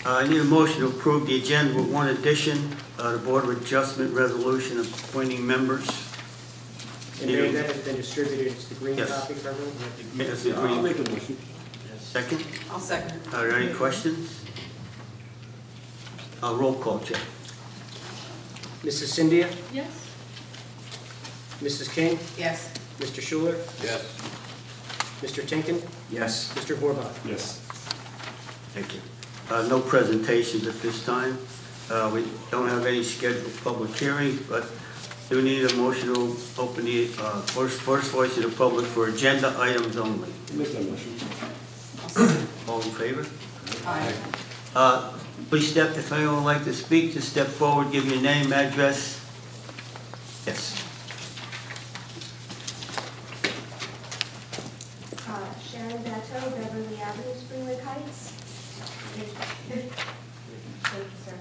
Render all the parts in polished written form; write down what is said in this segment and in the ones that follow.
I need a motion to approve the agenda with one addition, the Board of Adjustment resolution appointing members. And Mayor, that has been distributed. It's the green Yes. copy for everyone. Yes, the green. I'll make a motion. Second? I'll second. Are there any questions? Roll call check. Mrs. Cynthia? Yes. Mrs. King? Yes. Mr. Schuler? Yes. Mr. Tinkin? Yes. Mr. Horbach? Yes. Thank you. No presentations at this time. We don't have any scheduled public hearings, but do need a motion to open the first voice to the public for agenda items only. Make that motion. All in favor? Aye. Please step, if anyone would like to speak, just step forward, give your name, address. Yes. Sharon Batto, Beverly Avenue, Spring Lake Heights. Thank you, sir.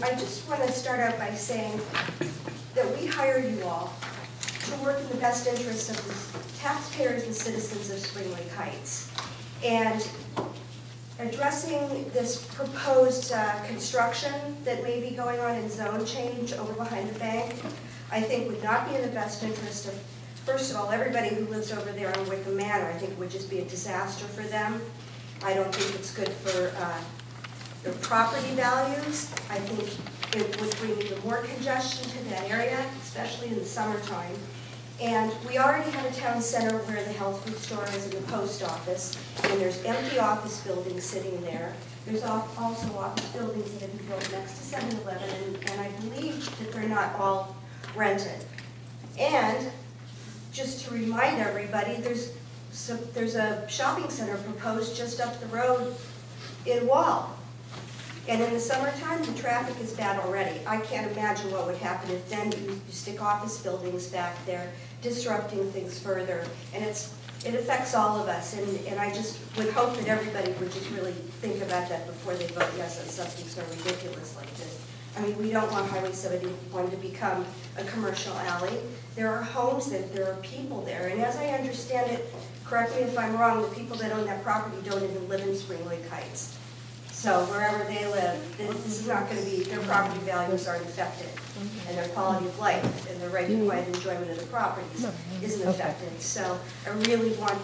I just want to start out by saying that we hire you all to work in the best interest of the taxpayers and citizens of Spring Lake Heights. And addressing this proposed construction that may be going on in zone change over behind the bank, I think would not be in the best interest of, first of all, everybody who lives over there on Wickham Manor. I think it would just be a disaster for them. I don't think it's good for their property values. I think it would bring even more congestion to that area, especially in the summertime. And we already have a town center where the health food store is and the post office, and there's empty office buildings sitting there. There's also office buildings that have been built next to 7-Eleven, and I believe that they're not all rented. And just to remind everybody, there's a shopping center proposed just up the road in Wall. And in the summertime, the traffic is bad already. I can't imagine what would happen if then you stick office buildings back there, disrupting things further. And it affects all of us. And I just would hope that everybody would just really think about that before they vote yes on something so ridiculous like this. I mean, we don't want Highway 71 to become a commercial alley. There are homes there are people there. And as I understand it, correct me if I'm wrong, the people that own that property don't even live in Spring Lake Heights. So wherever they live, this is not going to be, their property values aren't affected, and their quality of life and their right to quiet enjoyment of the properties isn't affected. So I really want,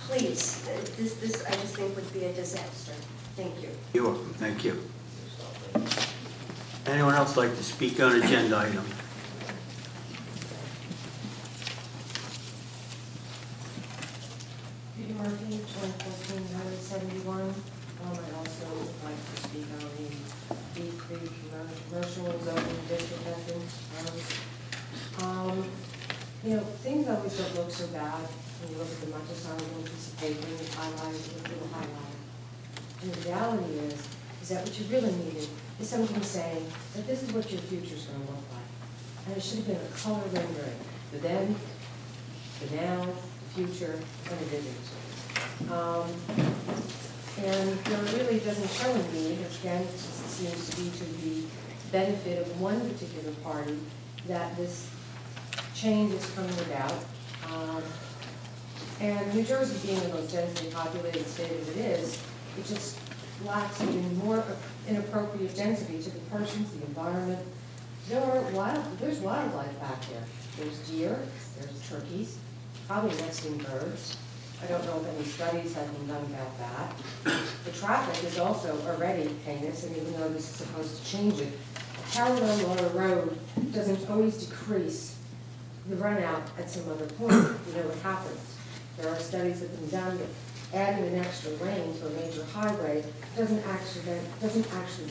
please, this I just think would be a disaster. Thank you. You're welcome. Thank you. Anyone else like to speak on agenda item? Judy Murphy, 2014 Highway 71. I'd also like to speak on the B3 commercial zoning district veterans. You know, things always don't look so bad when you look at the Montessori piece of paper and you highlight it with a little highlight. And the reality is that what you really needed is something saying that this is what your future's going to look like. And it should have been a color rendering. The then, the now, the future, and the vision. And there really doesn't show a need, again, it seems to be to the benefit of one particular party that this change is coming about. And New Jersey being the most densely populated state as it is, it just lacks even more inappropriate density to the persons, the environment. There's wildlife back there. There's deer, there's turkeys, probably nesting birds. I don't know if any studies have been done about that. The traffic is also already heinous, and even though this is supposed to change it, parallel on a road doesn't always decrease the run out at some other point. You know what happens. There are studies that have been done that adding an extra lane to a major highway doesn't actually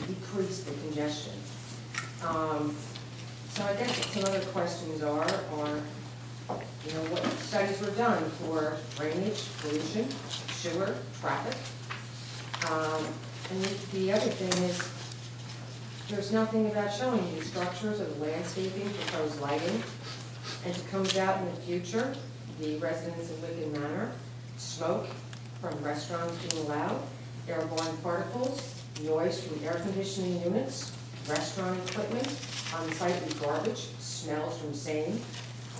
decrease the congestion. So I guess some other questions are, you know, what studies were done for drainage, pollution, sewer, traffic. And the other thing is, there's nothing about showing the structures or the landscaping, proposed lighting, and to come out in the future, the residents of Wickham Manor, smoke from restaurants being allowed, airborne particles, noise from air conditioning units, restaurant equipment, unsightly garbage, smells from same,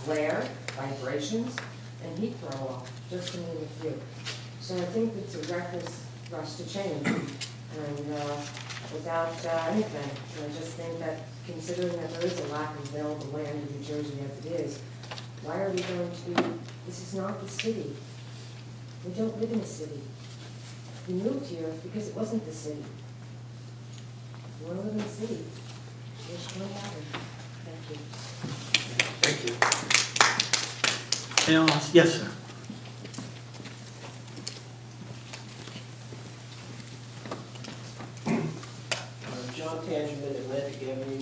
glare, vibrations, and heat throw-off, just to name a few. So I think it's a reckless rush to change. And without anything, and I just think that considering that there is a lack of available land in New Jersey as it is, why are we going to be, this is not the city. We don't live in the city. We moved here because it wasn't the city. We want to live in the city. Which won't happen. Thank you. Thank you. Anyone else? Yes, sir. John Tangerman, Atlantic Avenue.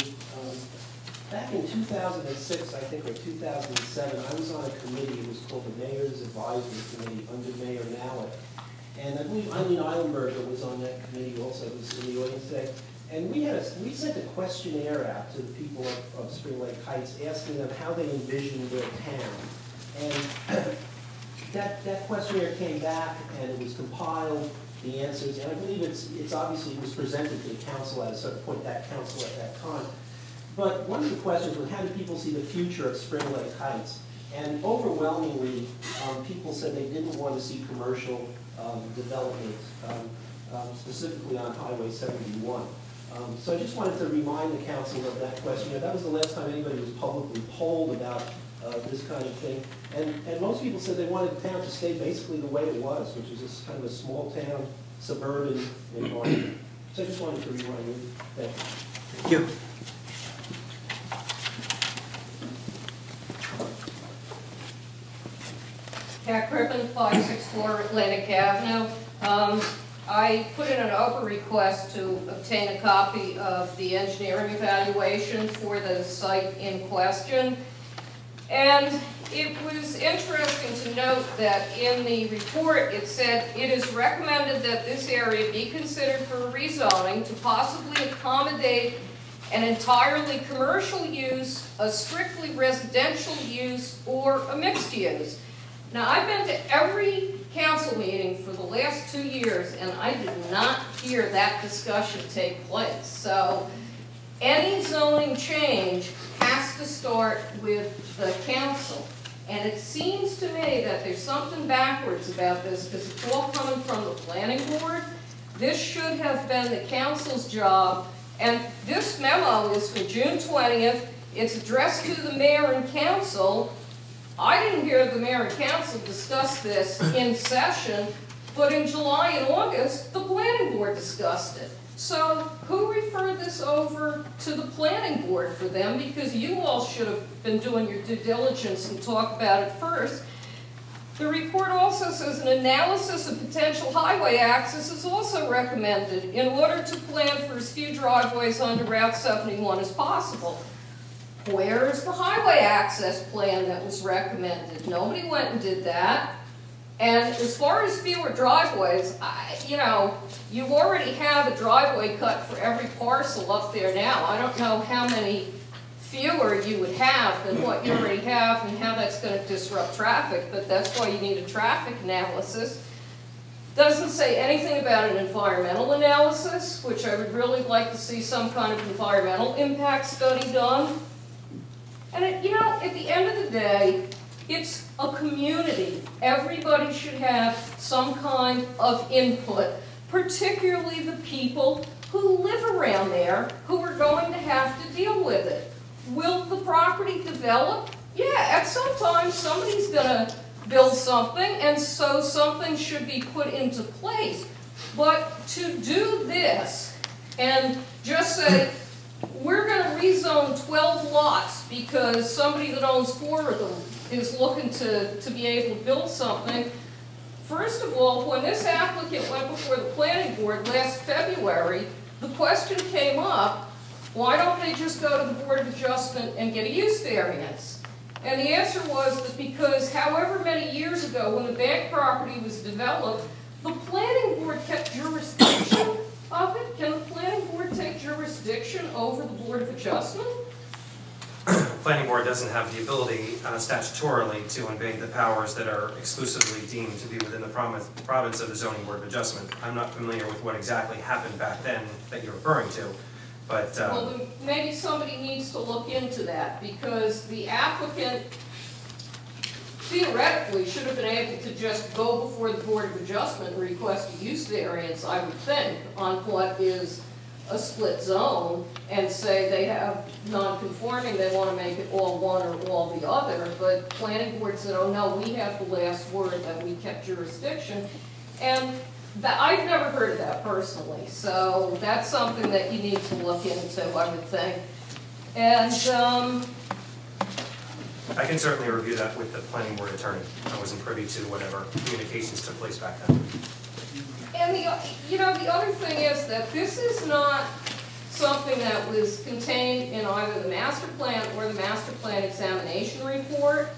Back in 2006, I think, or 2007, I was on a committee. It was called the Mayor's Advisory Committee under Mayor Mallett. And I believe Eileen Eilenberger was on that committee also, who's in the audience today. And we sent a questionnaire out to the people of Spring Lake Heights, asking them how they envisioned their town. And that questionnaire came back, and it was compiled, the answers, and I believe it's obviously was presented to the council at a certain point, that council at that time. But one of the questions was, how do people see the future of Spring Lake Heights? And overwhelmingly, people said they didn't want to see commercial development, specifically on Highway 71. So I just wanted to remind the council of that question. That was the last time anybody was publicly polled about this kind of thing. And most people said they wanted the town to stay basically the way it was, which was this kind of a small town, suburban environment. So I just wanted to remind you that. Thank you. Cat Crippen, 564 Atlantic Avenue. I put in an open request to obtain a copy of the engineering evaluation for the site in question. And it was interesting to note that in the report it said it is recommended that this area be considered for rezoning to possibly accommodate an entirely commercial use, a strictly residential use, or a mixed use. Now, I've been to every council meeting for the last 2 years, and I did not hear that discussion take place. So, any zoning change has to start with the council. And it seems to me that there's something backwards about this, because it's all coming from the planning board. This should have been the council's job. And this memo is from June 20th. It's addressed to the mayor and council. I didn't hear the mayor and council discuss this in session, but in July and August, the planning board discussed it. So who referred this over to the planning board for them? Because you all should have been doing your due diligence and talk about it first. The report also says an analysis of potential highway access is also recommended in order to plan for as few driveways onto Route 71 as possible. Where's the highway access plan that was recommended? Nobody went and did that. And as far as fewer driveways, you already have a driveway cut for every parcel up there now. I don't know how many fewer you would have than what you already have and how that's going to disrupt traffic, but that's why you need a traffic analysis. Doesn't say anything about an environmental analysis, which I would really like to see some kind of environmental impact study done. And at the end of the day, it's a community. Everybody should have some kind of input, particularly the people who live around there who are going to have to deal with it. Will the property develop? Yeah, at some time somebody's going to build something, and so something should be put into place. But to do this and just say, we're going to rezone 12 lots because somebody that owns 4 of them is looking to be able to build something. First of all, when this applicant went before the planning board last February, the question came up, why don't they just go to the Board of Adjustment and get a use variance? And the answer was that because however many years ago when the bank property was developed, the planning board kept jurisdiction of it. Can the planning board take jurisdiction over the Board of Adjustment? The planning board doesn't have the ability statutorily to invade the powers that are exclusively deemed to be within the province of the Zoning Board of Adjustment. I'm not familiar with what exactly happened back then that you're referring to, but... Well, then maybe somebody needs to look into that, because the applicant theoretically should have been able to just go before the Board of Adjustment and request a use variance, I would think, on what is a split zone, and say they have non-conforming, they want to make it all one or all the other, but planning board said, oh no, we have the last word, that we kept jurisdiction, and that, I've never heard of that personally, so that's something that you need to look into, I would think. And, I can certainly review that with the planning board attorney. I wasn't privy to whatever communications took place back then. And the other thing is that this is not something that was contained in either the master plan or the master plan examination report.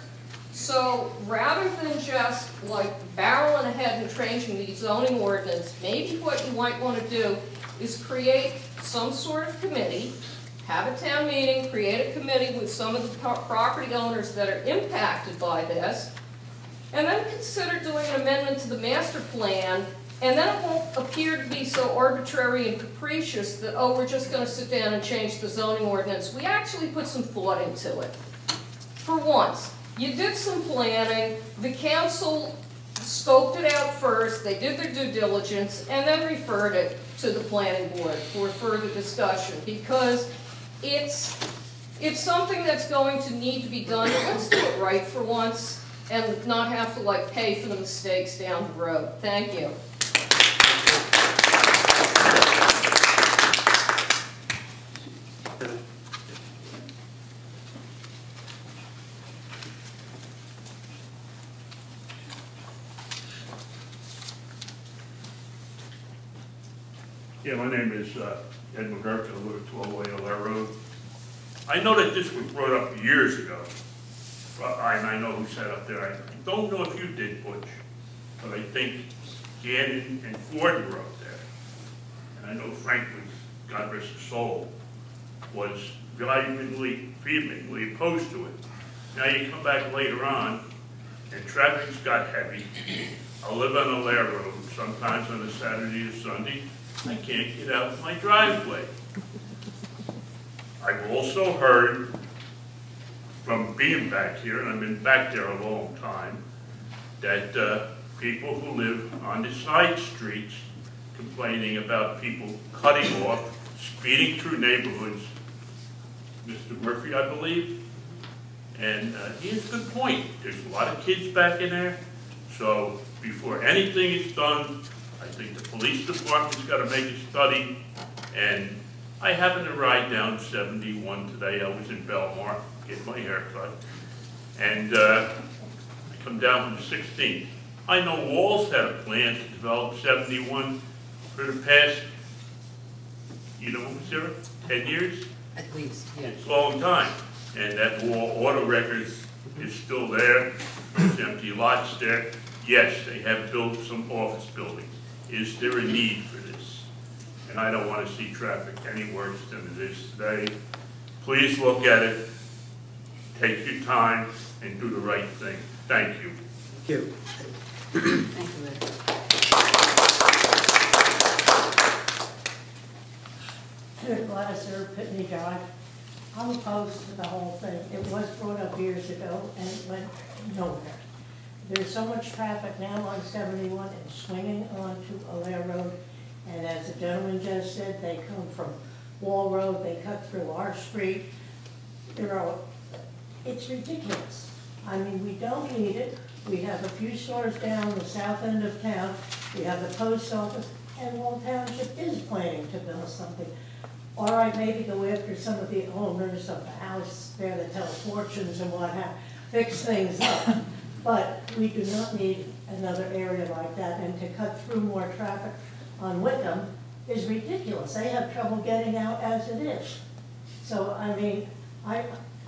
So rather than just like barreling ahead and changing the zoning ordinance, maybe what you might want to do is create some sort of committee, have a town meeting, create a committee with some of the property owners that are impacted by this, and then consider doing an amendment to the master plan. And then it won't appear to be so arbitrary and capricious that, oh, we're just going to sit down and change the zoning ordinance. We actually put some thought into it. For once, you did some planning, the council scoped it out first, they did their due diligence, and then referred it to the planning board for further discussion, because it's something that's going to need to be done. Let's do it right for once and not have to like pay for the mistakes down the road. Thank you. Yeah, my name is Ed McGurk. I live at 12 Hill Road. I know that this was brought up years ago, and I know who sat up there. I don't know if you did, Butch, but I think Gannon and Ford were up there. And I know Frank was, God rest his soul, was vehemently opposed to it. Now you come back later on, and traffic's got heavy. I live on the Lair Road, sometimes on a Saturday or Sunday. I can't get out my driveway. I've also heard from being back here, and I've been back there a long time, that people who live on the side streets complaining about people cutting off, speeding through neighborhoods. Mr. Murphy, I believe, and he has a good point. There's a lot of kids back in there, so before anything is done, I think the police department's got to make a study. And I happened to ride down 71 today. I was in Belmar, getting my hair cut. And I come down from the 16th. I know Walls had a plan to develop 71 for the past, you know, Sarah, 10 years? At least, yeah. It's a long time. And that Wall Auto Records is still there. There's empty lots there. Yes, they have built some office buildings. Is there a need for this? And I don't want to see traffic any worse than it is today. Please look at it, take your time, and do the right thing. Thank you. Thank you. Thank you, Ed. Gladys, Pitney Drive. I'm opposed to the whole thing. It was brought up years ago and it went nowhere. There's so much traffic now on 71 and swinging onto Allaire Road. And as the gentleman just said, they come from Wall Road, they cut through our street. It's ridiculous. I mean, we don't need it. We have a few stores down the south end of town. We have the post office, and Wall Township is planning to build something. All right, maybe go after some of the owners of the house there that tell fortunes and what have, fix things up. But we do not need another area like that, and to cut through more traffic on Wickham is ridiculous. They have trouble getting out as it is. So, I mean,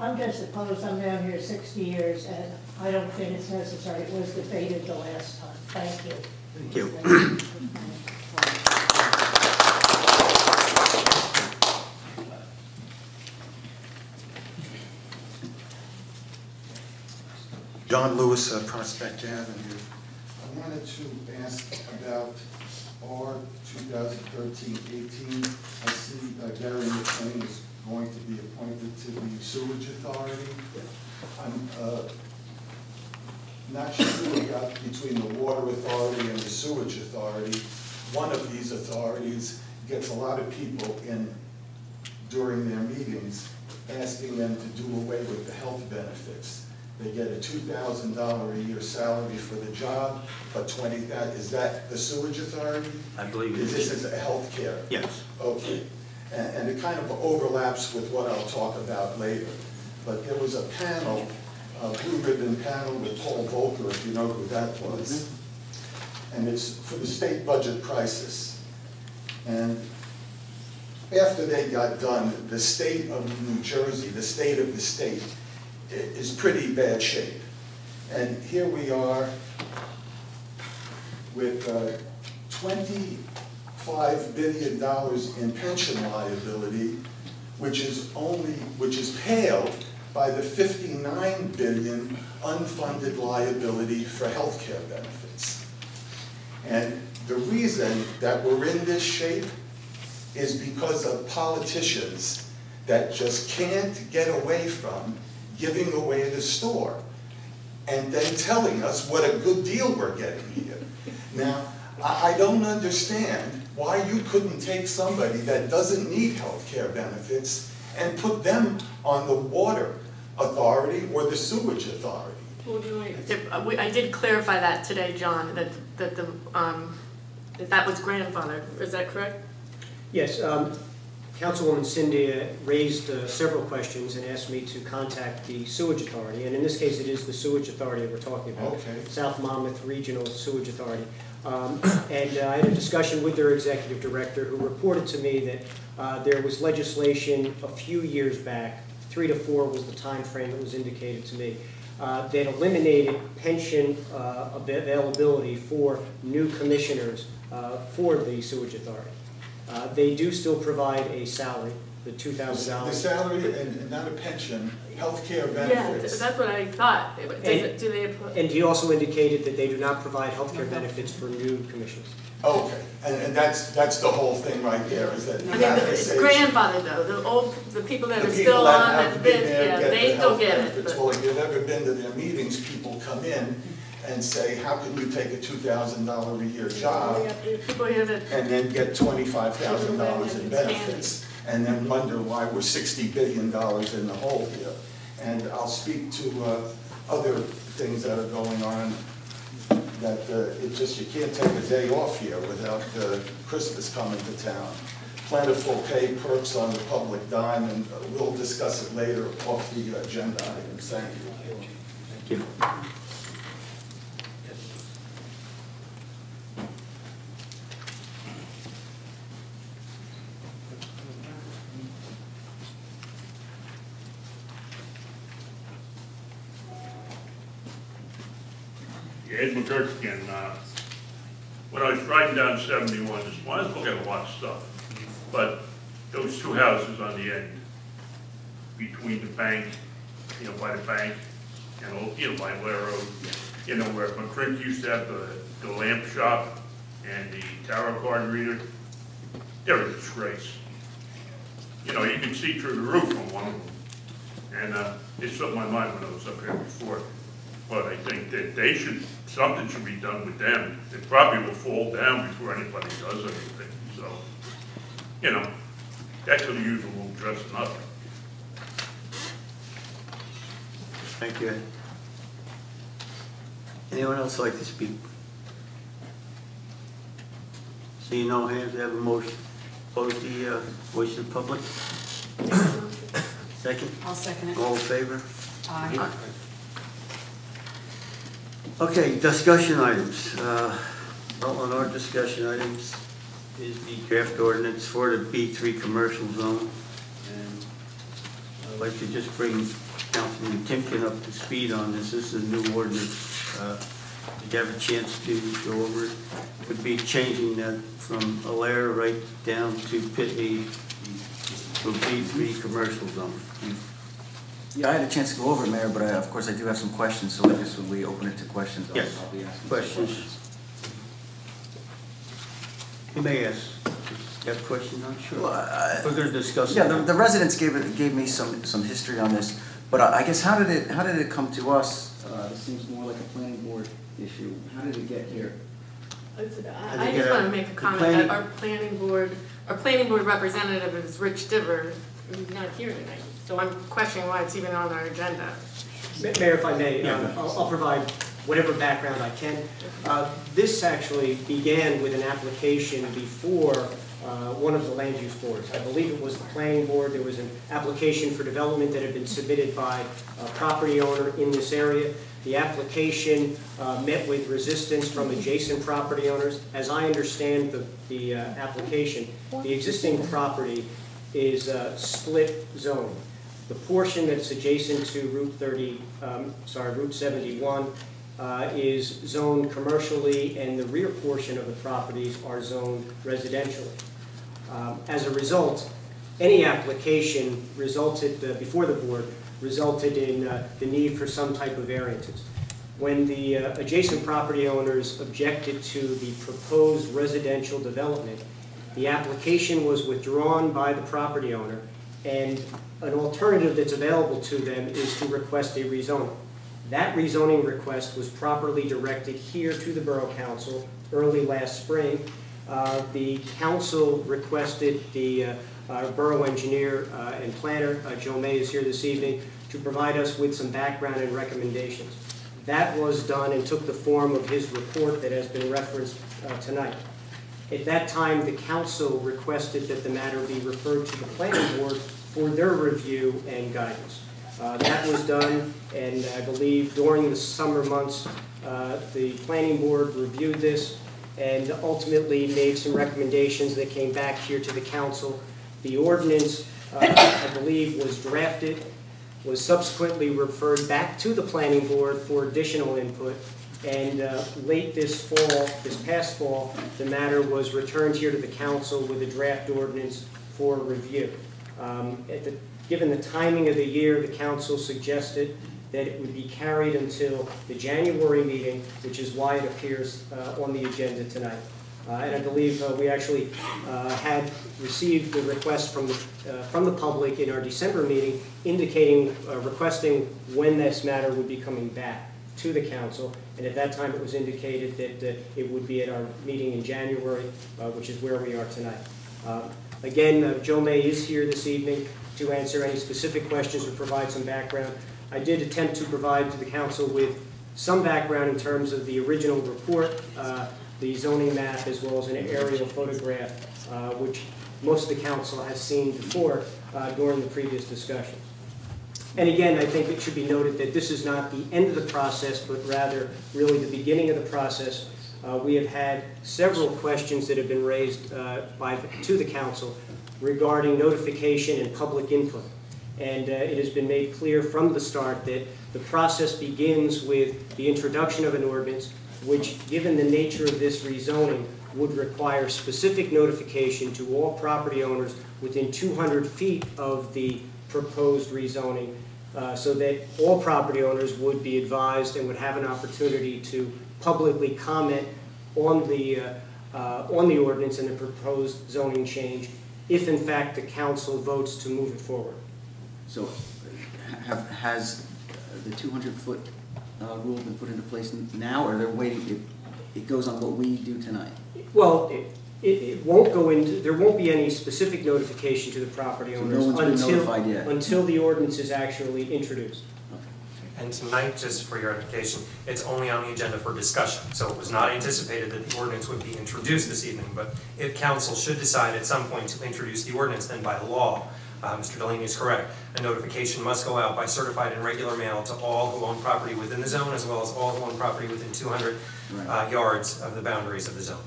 I'm just opposed. I'm down here 60 years, and I don't think it's necessary. It was debated the last time. Thank you. Thank you. John Lewis, Prospect Avenue. I wanted to ask about R 2013-18. I see Gary McLean is going to be appointed to the Sewage Authority. not sure about between the water authority and the sewage authority. One of these authorities gets a lot of people in during their meetings asking them to do away with the health benefits. They get a $2,000 a year salary for the job, but $20,000, is that the sewage authority? I believe it is. This is health care? Yes. Okay. And it kind of overlaps with what I'll talk about later. But there was a panel, a blue ribbon panel with Paul Volcker, if you know who that was. And it's for the state budget crisis. And after they got done, the state of New Jersey, the state of the state, is pretty bad shape. And here we are with $25 billion in pension liability, which is paled by the $59 billion unfunded liability for health care benefits. And the reason that we're in this shape is because of politicians that just can't get away from giving away the store and then telling us what a good deal we're getting here. Now, I don't understand why you couldn't take somebody that doesn't need health care benefits and put them on the water authority or the sewage authority. Well, I did clarify that today, John, that that was grandfathered. Is that correct? Yes, Councilwoman Cindy raised several questions and asked me to contact the sewage authority, and in this case it is the sewage authority that we're talking about, okay. South Monmouth Regional Sewage Authority. And I had a discussion with their executive director who reported to me that there was legislation a few years back, 3 to 4 was the time frame that was indicated to me, that eliminated pension availability for new commissioners for the sewage authority. They do still provide a salary, the $2,000. The salary and not a pension, health care Yeah, benefits. that's what I thought. And he also indicated that they do not provide health care benefits for new commissioners. Okay, and that's the whole thing right there, is that. I mean, it's grandfathered though. The people that are still that on, have that's been been, there yeah, get they the still health get it. benefits. But Well, if you've ever been to their meetings, people come in and say, how can you take a $2,000 a year job people here that and then get $25,000 in benefits, and then wonder why we're $60 billion in the hole here. And I'll speak to other things that are going on, that you can't take a day off here without Christmas coming to town. Plentiful pay, perks on the public dime, and we'll discuss it later off the agenda items. Thank you. Thank you. Ed McGurk again. When I was riding down 71 this morning, I was looking at a lot of stuff. But those two houses on the end, between the bank, by the bank, and by Blair Road, where McCrink used to have the lamp shop and the tarot card reader, they're a disgrace. You can see through the roof on one of them. And it slipped my mind when I was up here before. But I think that something should be done with them. It probably will fall down before anybody does anything. So, that could use a little dressing up. Thank you, Ed. Anyone else like to speak? Seeing no hands, we have a motion. Close the voice of the public. Second? I'll second it. All in favor? Aye. Okay, discussion items. Well, on our discussion items is the draft ordinance for the B3 commercial zone. And I'd like to just bring Councilman Timken up to speed on this. This is a new ordinance. Did you have a chance to go over it? Would be changing that from Alair right down to Pitney to a B3 commercial zone. Yeah, I had a chance to go over it, Mayor, but of course I do have some questions, so I guess when we open it to questions, Yes. I'll be asking Questions? some questions. You may ask. You have a question? I'm sure. Well, We're going to discuss it. Yeah, the residents gave me some history on this, but I guess how did it come to us? This seems more like a planning board issue. How did it get here? I just want to make a comment that our planning board representative is Rich Diver, who's not here tonight. So I'm questioning why it's even on our agenda. Mayor, if I may, I'll provide whatever background I can. This actually began with an application before one of the land use boards. I believe it was the planning board. There was an application for development that had been submitted by a property owner in this area. The application met with resistance from adjacent property owners. As I understand the application, the existing property is split zone. The portion that's adjacent to Route 71 is zoned commercially, and the rear portion of the properties are zoned residentially. As a result, any application resulted before the board resulted in the need for some type of variances. When the adjacent property owners objected to the proposed residential development, the application was withdrawn by the property owner, and an alternative that's available to them is to request a rezoning. That rezoning request was properly directed here to the Borough Council early last spring. The council requested the borough engineer and planner, Joe May is here this evening, to provide us with some background and recommendations. That was done and took the form of his report that has been referenced tonight. At that time, the council requested that the matter be referred to the planning board for their review and guidance. That was done, and I believe during the summer months, the planning board reviewed this and ultimately made some recommendations that came back here to the council. The ordinance, I believe, was drafted, was subsequently referred back to the planning board for additional input, and late this past fall, the matter was returned here to the council with a draft ordinance for review. Given the timing of the year, the council suggested that it would be carried until the January meeting, which is why it appears on the agenda tonight. And I believe we actually had received the request from the public in our December meeting indicating, requesting when this matter would be coming back to the council. And at that time, it was indicated that it would be at our meeting in January, which is where we are tonight. Again, Joe May is here this evening to answer any specific questions or provide some background. I did attempt to provide to the council with some background in terms of the original report, the zoning map, as well as an aerial photograph, which most of the council has seen before during the previous discussions. And again, I think it should be noted that this is not the end of the process, but rather really the beginning of the process. We have had several questions that have been raised to the council regarding notification and public input. And it has been made clear from the start that the process begins with the introduction of an ordinance, which, given the nature of this rezoning, would require specific notification to all property owners within 200 feet of the proposed rezoning, so that all property owners would be advised and would have an opportunity to publicly comment on the ordinance and the proposed zoning change, if in fact the council votes to move it forward. So has the 200-foot rule been put into place now, or they're waiting, it goes on what we do tonight? Well, it won't go into, there won't be any specific notification to the property owners so no one's been notified yet. Until the ordinance is actually introduced. And tonight, just for your education, it's only on the agenda for discussion. So it was not anticipated that the ordinance would be introduced this evening, but if council should decide at some point to introduce the ordinance, then by law, Mr. Delaney is correct, a notification must go out by certified and regular mail to all who own property within the zone, as well as all who own property within 200 yards of the boundaries of the zone.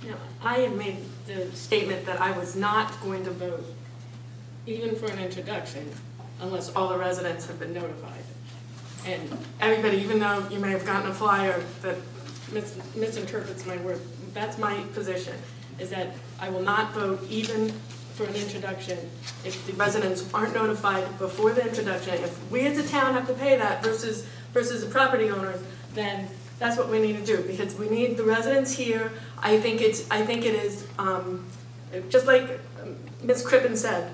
Now, I have made the statement that I was not going to vote, even for an introduction, unless all the residents have been notified. And everybody, even though you may have gotten a flyer that misinterprets my word, that's my position, is that I will not vote even for an introduction if the residents aren't notified before the introduction. If we as a town have to pay that versus the property owners, then that's what we need to do, because we need the residents here. I think it is just like Ms. Crippen said,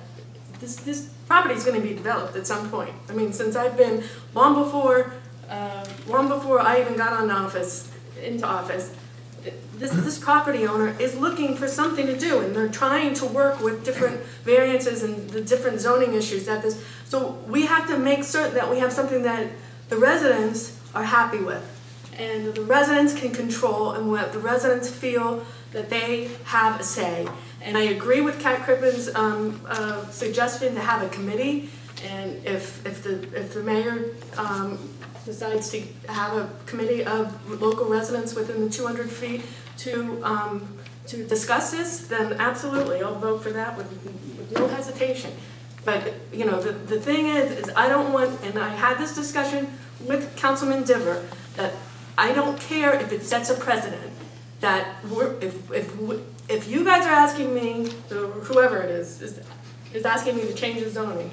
this property is going to be developed at some point. I mean, since I've been long before long before I even got into office, this property owner is looking for something to do, and they're trying to work with different variances and the different zoning issues that this, so we have to make certain that we have something that the residents are happy with, and the residents can control, and what the residents feel that they have a say. And I agree with Kat Crippen's suggestion to have a committee, and if the mayor decides to have a committee of local residents within the 200 feet to discuss this, then absolutely, I'll vote for that with no hesitation. But, you know, the thing is I don't want, and I had this discussion with Councilman Diver, that I don't care if it sets a precedent, that if you guys are asking me, or whoever it is asking me to change the zoning,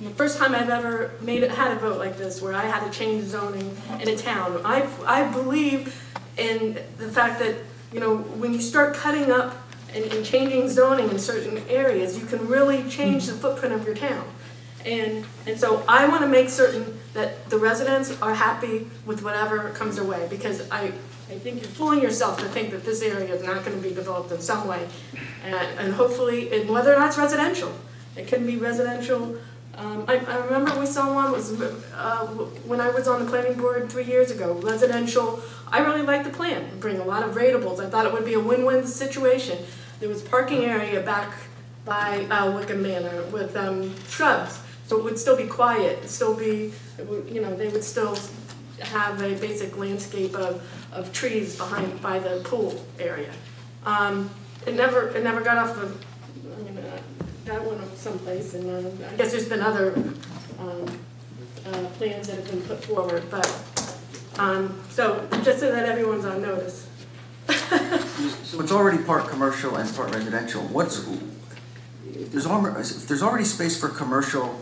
the first time I've ever had a vote like this where I had to change zoning in a town, I believe in the fact that, you know, when you start cutting up and changing zoning in certain areas, you can really change the footprint of your town. And so I want to make certain that the residents are happy with whatever comes their way, because I think you're fooling yourself to think that this area is not going to be developed in some way. And hopefully, and whether or not it's residential, it can be residential. I remember we saw one was when I was on the planning board 3 years ago, residential. I really liked the plan, bring a lot of rateables. I thought it would be a win-win situation. There was parking area back by Wickham Manor with shrubs, so it would still be quiet, it'd still be, you know, they would still have a basic landscape of trees by the pool area. It never got off the, I mean, that went up someplace, and I guess there's been other plans that have been put forward, but so just so that everyone's on notice. So it's already part commercial and part residential. If there's already space for commercial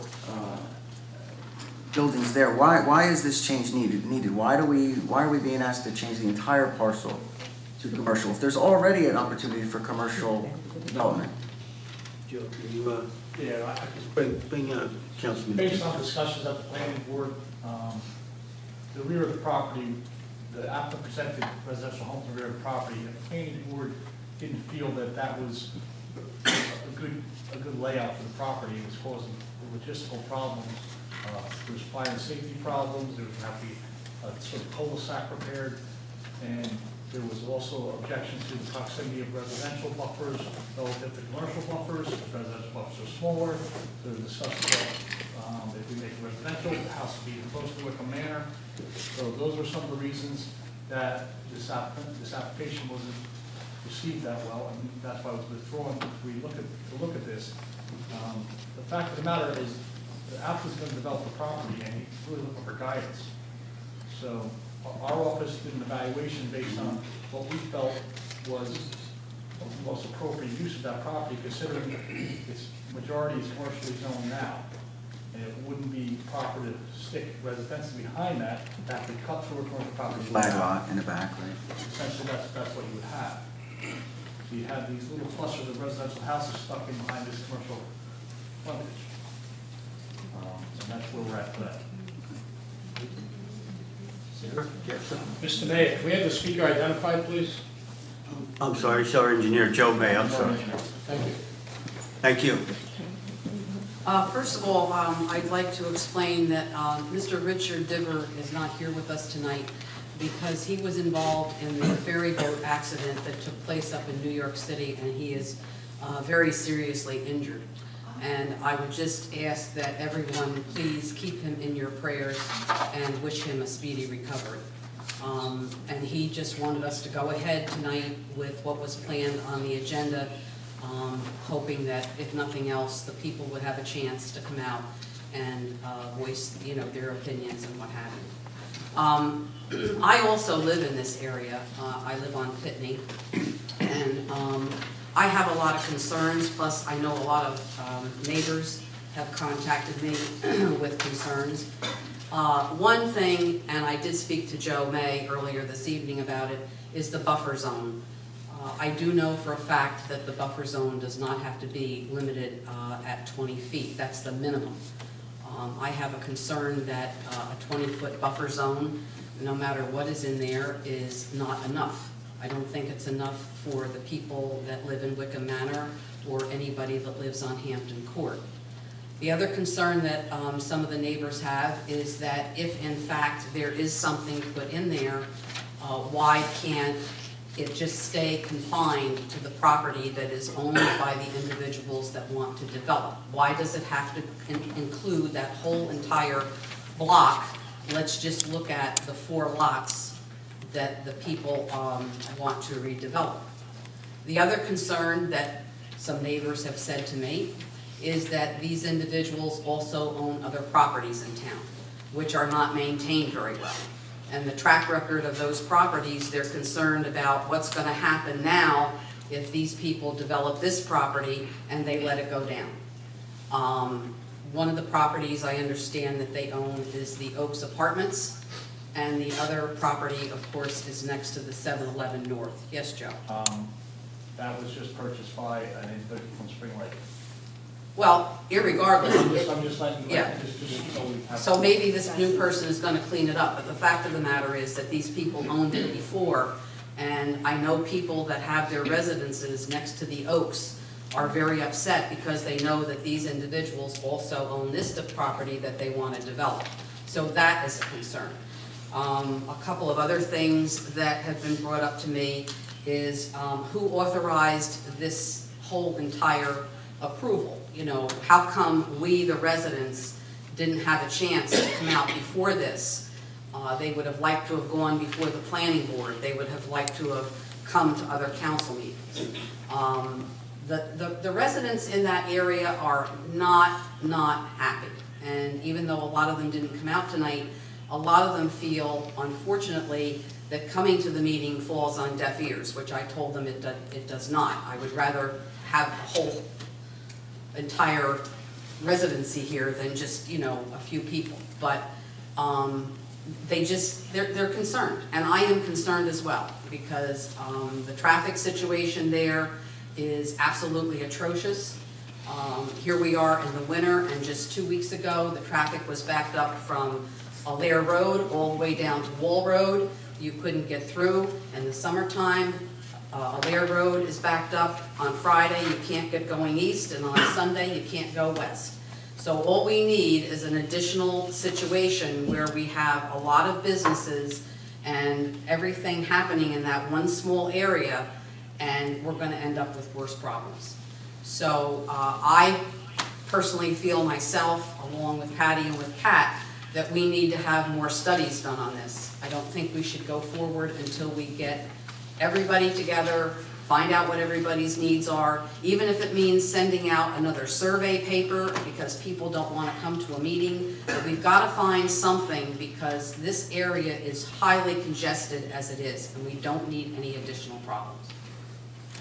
buildings there, why is this change needed? Why are we being asked to change the entire parcel to commercial if there's already an opportunity for commercial development? Joe, can you Yeah, bring Councilman? based on discussions at the planning board, the rear of the property, the applicant presented residential homes in the rear of the property, and the planning board didn't feel that that was a good layout for the property. It was causing logistical problems. There was fire and safety problems. There was going to have to be a sort of cul-de-sac repaired, and there was also objections to the proximity of residential buffers relative to commercial buffers. The residential buffers are smaller. So they discussed about if we make it residential, the house would be close to Wickham Manor. So those are some of the reasons that this application wasn't received that well, and that's why it was withdrawn. We look at this. The fact of the matter is, the applicant's going to develop the property, and he's really looking for guidance. So our office did an evaluation based on what we felt was the most appropriate use of that property, considering its majority is commercially zoned now. And it wouldn't be proper to stick residential behind that to cut through a commercial property. Flag lot in the back, right? Essentially, that's what you would have. So you have these little clusters of residential houses stuck in behind this commercial frontage. And that's where we're at today. Mr. Mayor, can we have the speaker identified, please? I'm sorry, Engineer Joe May, I'm sorry. Thank you. Thank you. First of all, I'd like to explain that Mr. Richard Diver is not here with us tonight because he was involved in the ferry boat accident that took place up in New York City, and he is very seriously injured. And I would just ask that everyone please keep him in your prayers and wish him a speedy recovery. And he just wanted us to go ahead tonight with what was planned on the agenda, hoping that if nothing else, the people would have a chance to come out and voice, you know, their opinions and what have you. I also live in this area. I live on Pitney, and I have a lot of concerns, plus I know a lot of neighbors have contacted me with concerns. One thing, and I did speak to Joe May earlier this evening about it, is the buffer zone. I do know for a fact that the buffer zone does not have to be limited at 20 feet. That's the minimum. I have a concern that a 20-foot buffer zone, no matter what is in there, is not enough. I don't think it's enough for the people that live in Wickham Manor or anybody that lives on Hampton Court. The other concern that some of the neighbors have is that if in fact there is something put in there, why can't it just stay confined to the property that is owned by the individuals that want to develop? Why does it have to include that whole entire block? Let's just look at the 4 lots that the people want to redevelop. The other concern that some neighbors have said to me is that these individuals also own other properties in town, which are not maintained very well. And the track record of those properties, they're concerned about what's going to happen now if these people develop this property and they let it go down. One of the properties I understand that they own is the Oaks Apartments, and the other property, of course, is next to the 7-Eleven North. Yes, Joe? That was just purchased by an individual from Spring Lake. Well, irregardless. I'm just letting you know, Yeah. just so we have. So maybe this new person is going to clean it up, but the fact of the matter is that these people owned it before, and I know people that have their residences next to the Oaks are very upset because they know that these individuals also own this property that they want to develop. So that is a concern. A couple of other things that have been brought up to me is who authorized this whole entire approval? You know, how come we, the residents, didn't have a chance to come out before this? They would have liked to have gone before the planning board. They would have liked to have come to other council meetings. The residents in that area are not happy. And even though a lot of them didn't come out tonight, a lot of them feel, unfortunately, that coming to the meeting falls on deaf ears, which I told them it does not. I would rather have a whole entire residency here than just, you know, a few people. But they're concerned, and I am concerned as well, because the traffic situation there is absolutely atrocious. Here we are in the winter, and just 2 weeks ago, the traffic was backed up from Allaire Road all the way down to Wall Road. You couldn't get through. In the summertime, Allaire Road is backed up. On Friday, you can't get going east, and on Sunday, you can't go west. So all we need is an additional situation where we have a lot of businesses and everything happening in that one small area, and we're going to end up with worse problems. So I personally feel myself, along with Patty and with Kat, that we need to have more studies done on this. I don't think we should go forward until we get everybody together, find out what everybody's needs are, even if it means sending out another survey paper because people don't want to come to a meeting. But we've got to find something, because this area is highly congested as it is, and we don't need any additional problems.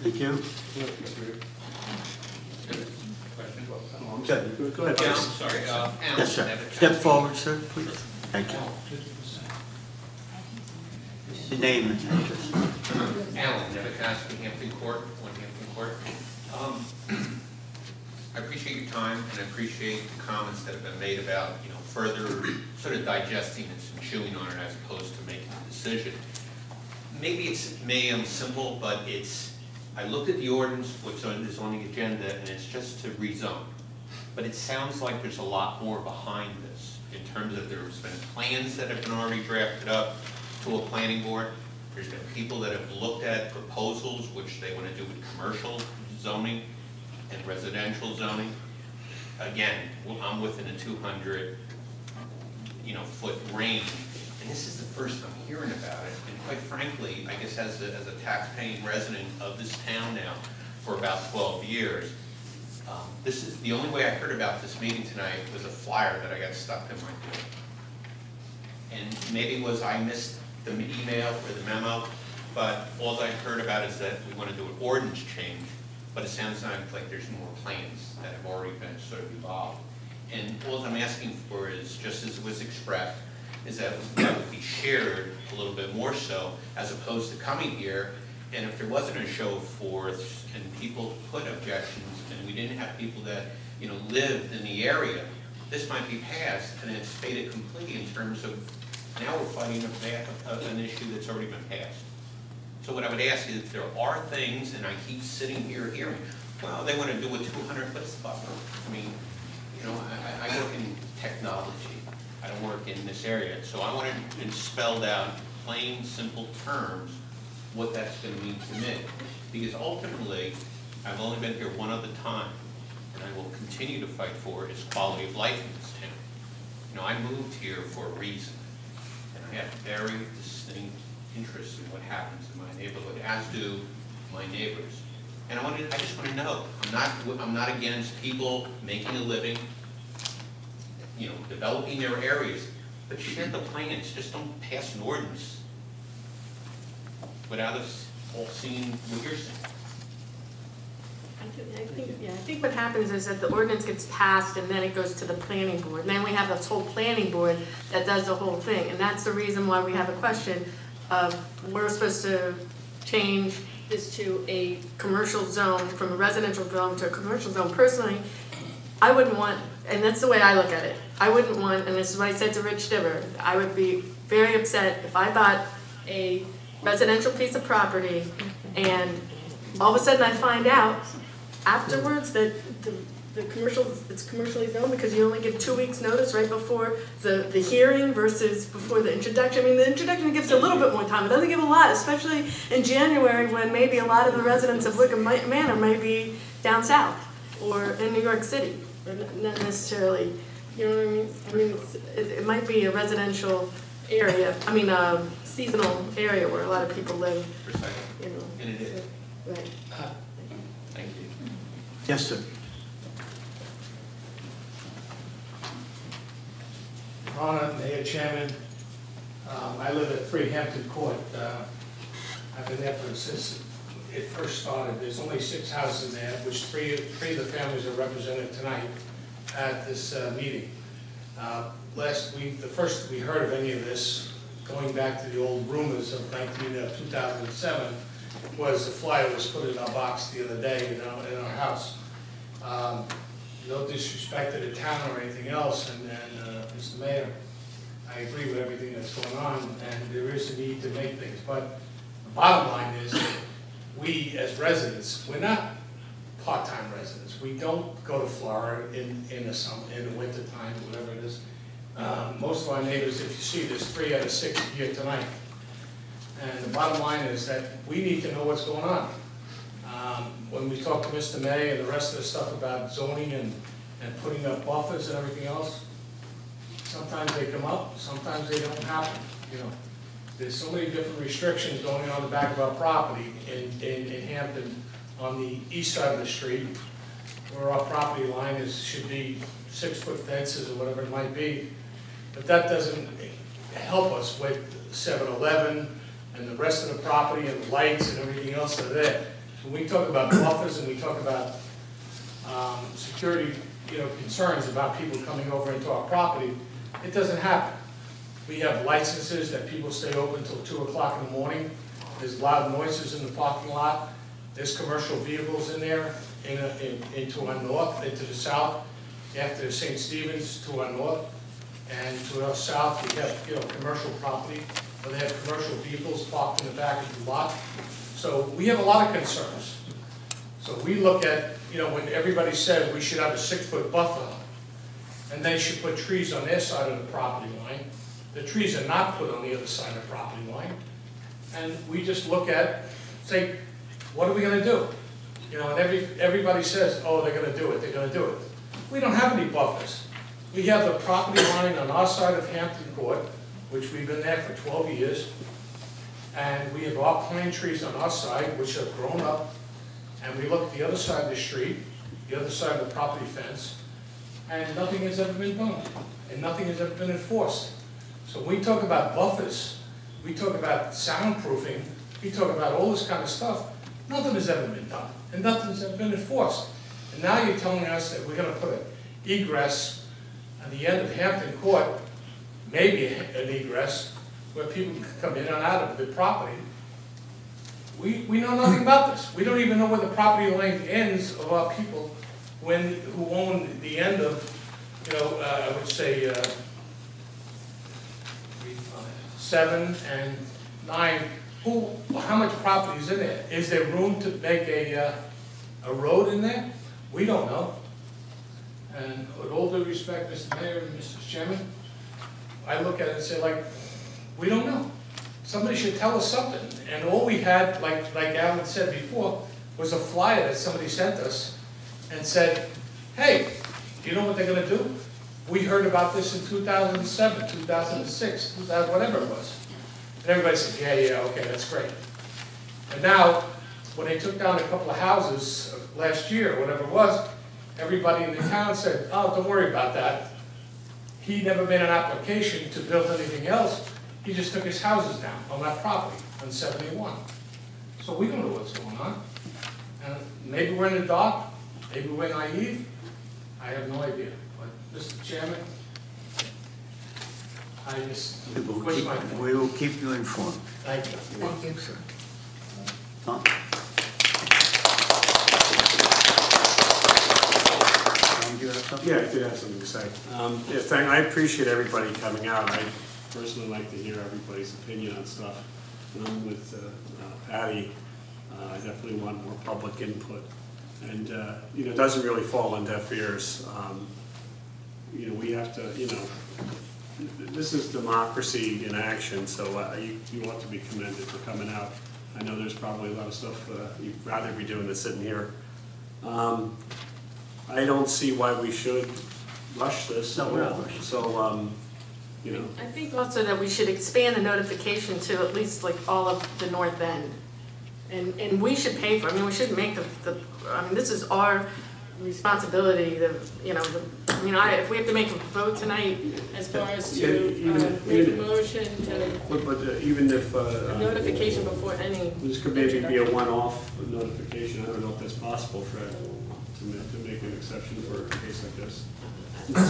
Thank you. Okay, go ahead. Yeah, I'm sorry. Yes, sir. Step forward, sir, please. Thank you. Your name and address. Alan Nevikoski, Hampton Court, 1 Hampton Court. I appreciate your time, and I appreciate the comments that have been made about, you know, further sort of digesting this and chewing on it as opposed to making a decision. Maybe it's simple, but I looked at the ordinance, what's on the agenda, and it's just to rezone. But it sounds like there's a lot more behind this, in terms of there's been plans that have been already drafted up to a planning board. There's been people that have looked at proposals which they want to do with commercial zoning and residential zoning. Again, I'm within a 200, foot range, and this is the first I'm hearing about it. And quite frankly, I guess as a tax-paying resident of this town now for about 12 years, this is the only way I heard about this meeting tonight was a flyer that I got stuck in my door. And maybe it was I missed the email or the memo, but all I heard about is that we want to do an ordinance change, but it sounds like there's more plans that have already been sort of evolved. And all I'm asking for is, just as it was expressed, is that would be shared a little bit more so, as opposed to coming here, and if there wasn't a show of force and people put objections, and we didn't have people that lived in the area, this might be passed, and it's faded completely in terms of, now we're fighting an issue that's already been passed. So what I would ask is, if there are things, and I keep sitting here hearing, well, they want to do a 200-foot buffer. I mean, you know, I work in technology. I don't work in this area. So I want to spell out plain, simple terms what that's going to mean to me. Because ultimately, I've only been here one other time, and I will continue to fight for is quality of life in this town. You know, I moved here for a reason, and I have very distinct interests in what happens in my neighborhood, as do my neighbors. And I just want to know, I'm not against people making a living, you know, developing their areas, but share the plans. Just don't pass an ordinance without us all seeing what you're seeing. I think what happens is that the ordinance gets passed and then it goes to the planning board. And then we have this whole planning board that does the whole thing. And that's the reason why we have a question of, we're supposed to change this to a commercial zone, from a residential zone to a commercial zone. Personally, I wouldn't want, and that's the way I look at it, I wouldn't want, and this is what I said to Rich Diver, I would be very upset if I bought a residential piece of property and all of a sudden I find out afterwards that it's commercially zoned, because you only give 2 weeks notice right before the hearing versus before the introduction. I mean, the introduction gives a little bit more time. It doesn't give a lot, especially in January when maybe a lot of the residents of Wickham Manor may be down south or in New York City, or not necessarily, you know what I mean? I mean, it might be a residential area, I mean, a seasonal area where a lot of people live, you know. And it is. Right. Thank you. Yes, sir. Honor, Mayor, Chairman, I live at 3 Hampton Court. I've been there since it first started. There's only 6 houses there, which three of the families are represented tonight at this meeting. Last week, the first we heard of any of this, going back to the old rumors of 2007, was the flyer was put in our box the other day in our house. No disrespect to the town or anything else, and Mr. Mayor, I agree with everything that's going on, and there is a need to make things, but the bottom line is, we as residents, we're not part-time residents. We don't go to Florida in the winter time, whatever it is. Most of our neighbors, if you see, there's 3 out of 6 here tonight. And the bottom line is that we need to know what's going on. When we talk to Mr. May and the rest of the stuff about zoning and putting up buffers and everything else, sometimes they come up, sometimes they don't happen. You know, there's so many different restrictions going on the back of our property in Hampton, on the east side of the street, where our property line should be 6-foot fences or whatever it might be. But that doesn't help us with 7-Eleven and the rest of the property and the lights and everything else that are there. When we talk about buffers and we talk about security, concerns about people coming over into our property, it doesn't happen. We have licenses that people stay open until 2 o'clock in the morning. There's loud noises in the parking lot. There's commercial vehicles in there, into our north, into the south, after St. Stephen's to our north, and to our south we have commercial property, where they have commercial vehicles parked in the back of the lot. So we have a lot of concerns. So we look at, when everybody says we should have a 6-foot buffer, and they should put trees on their side of the property line. The trees are not put on the other side of the property line. And we just look at, say, what are we going to do? And everybody says, oh, they're going to do it, they're going to do it. We don't have any buffers. We have the property line on our side of Hampton Court, which we've been there for 12 years. And we have our pine trees on our side, which have grown up. And we look at the other side of the street, the other side of the property fence, and nothing has ever been done. And nothing has ever been enforced. So when we talk about buffers, we talk about soundproofing, we talk about all this kind of stuff, nothing has ever been done. And nothing's ever been enforced. And now you're telling us that we're going to put an egress at the end of Hampton Court, maybe an egress, where people can come in and out of the property. We know nothing about this. We don't even know where the property line ends of our people who own the end of I would say 7 and 9, how much property is in there? Is there room to make a road in there? We don't know. And with all due respect, Mr. Mayor and Mr. Chairman, I look at it and say, like, we don't know. Somebody should tell us something. And all we had, like Alan said before, was a flyer that somebody sent us and said, hey, do you know what they're gonna do? We heard about this in 2007, 2006, 2000, whatever it was. And everybody said, yeah, okay, that's great. And now, when they took down a couple of houses last year, whatever it was, everybody in the town said, oh, don't worry about that. He never made an application to build anything else. He just took his houses down on that property on 71. So we don't know what's going on. And maybe we're in the dark, maybe we're naive. I have no idea. But Mr. Chairman, I just wish my... We will keep you informed. Thank you. Thank you, sir. Tom? Do you have something? Yeah, I did have something to say. I appreciate everybody coming out. I personally like to hear everybody's opinion on stuff. With Patty, I definitely want more public input. And, it doesn't really fall on deaf ears. We have to, this is democracy in action, so you ought to be commended for coming out. I know there's probably a lot of stuff you'd rather be doing than sitting here. I don't see why we should rush this. No, we're not rushing. So, I think also that we should expand the notification to at least like all of the north end. And we should pay for it. I mean, we shouldn't make this is our responsibility, if we have to make a vote tonight as far as to make a motion to... But even if... notification before any... This could maybe be a one-off notification. I don't know if that's possible, Fred, to make an exception for a case like this.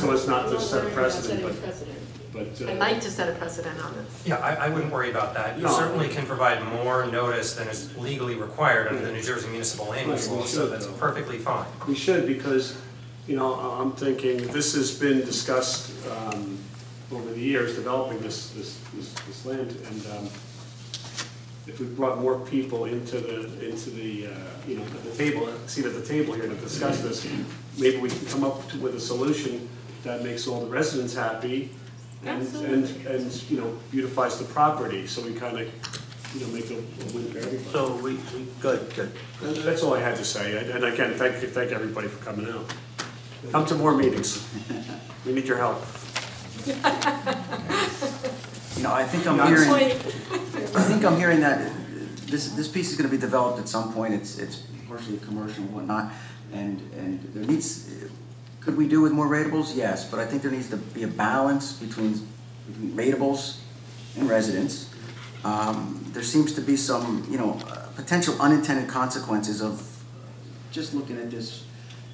So it's not to set a precedent, but I'd like to set a precedent on this. Yeah, I wouldn't worry about that. You No. certainly can provide more notice than is legally required under the New Jersey Municipal Land Use Law, so that's perfectly fine. we should, because, I'm thinking this has been discussed over the years, developing this land, and if we brought more people into the at the table, seat at the table here to discuss this, maybe we can come up with a solution that makes all the residents happy and beautifies the property, so we kind of make a win for everybody. So good. That's all I had to say, and again, thank everybody for coming out. Come to more meetings. We need your help. I think I'm hearing that this piece is going to be developed at some point. It's partially commercial and whatnot, and there needs. Could we do with more ratables? Yes, but I think there needs to be a balance between ratables and residents. There seems to be some, potential unintended consequences of just looking at this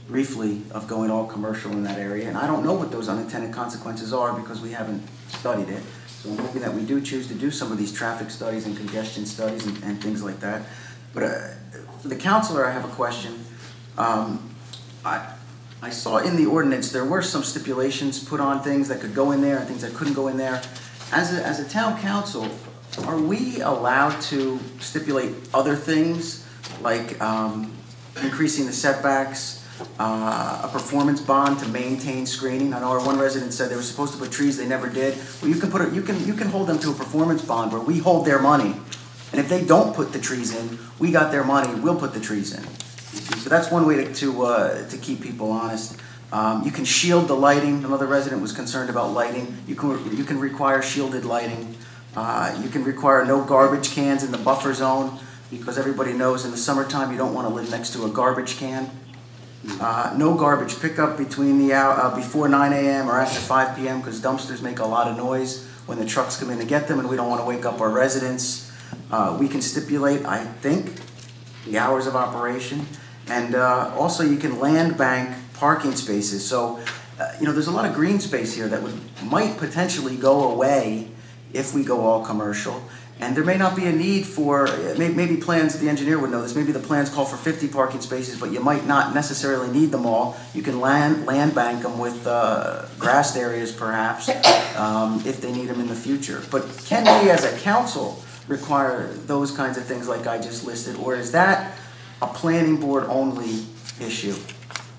briefly of going all commercial in that area, and I don't know what those unintended consequences are because we haven't studied it. So I'm hoping that we do choose to do some of these traffic studies and congestion studies and things like that. But for the councilor, I have a question. I saw in the ordinance there were some stipulations put on things that could go in there and things that couldn't go in there. As a town council, are we allowed to stipulate other things like increasing the setbacks, a performance bond to maintain screening? I know our one resident said they were supposed to put trees, they never did. Well, you can hold them to a performance bond where we hold their money, and if they don't put the trees in, we got their money, we'll put the trees in. So that's one way to keep people honest. You can shield the lighting. Another resident was concerned about lighting. You can require shielded lighting. You can require no garbage cans in the buffer zone, because everybody knows in the summertime you don't want to live next to a garbage can. No garbage pickup between before 9 a.m. or after 5 p.m. because dumpsters make a lot of noise when the trucks come in to get them, and we don't want to wake up our residents. We can stipulate, I think, the hours of operation, and also you can land bank parking spaces. So, there's a lot of green space here that might potentially go away if we go all commercial. And there may not be a need for, maybe plans, the engineer would know this, maybe the plans call for 50 parking spaces, but you might not necessarily need them all. You can land bank them with grassed areas perhaps, if they need them in the future. But can we as a council require those kinds of things like I just listed, or is that a planning board only issue?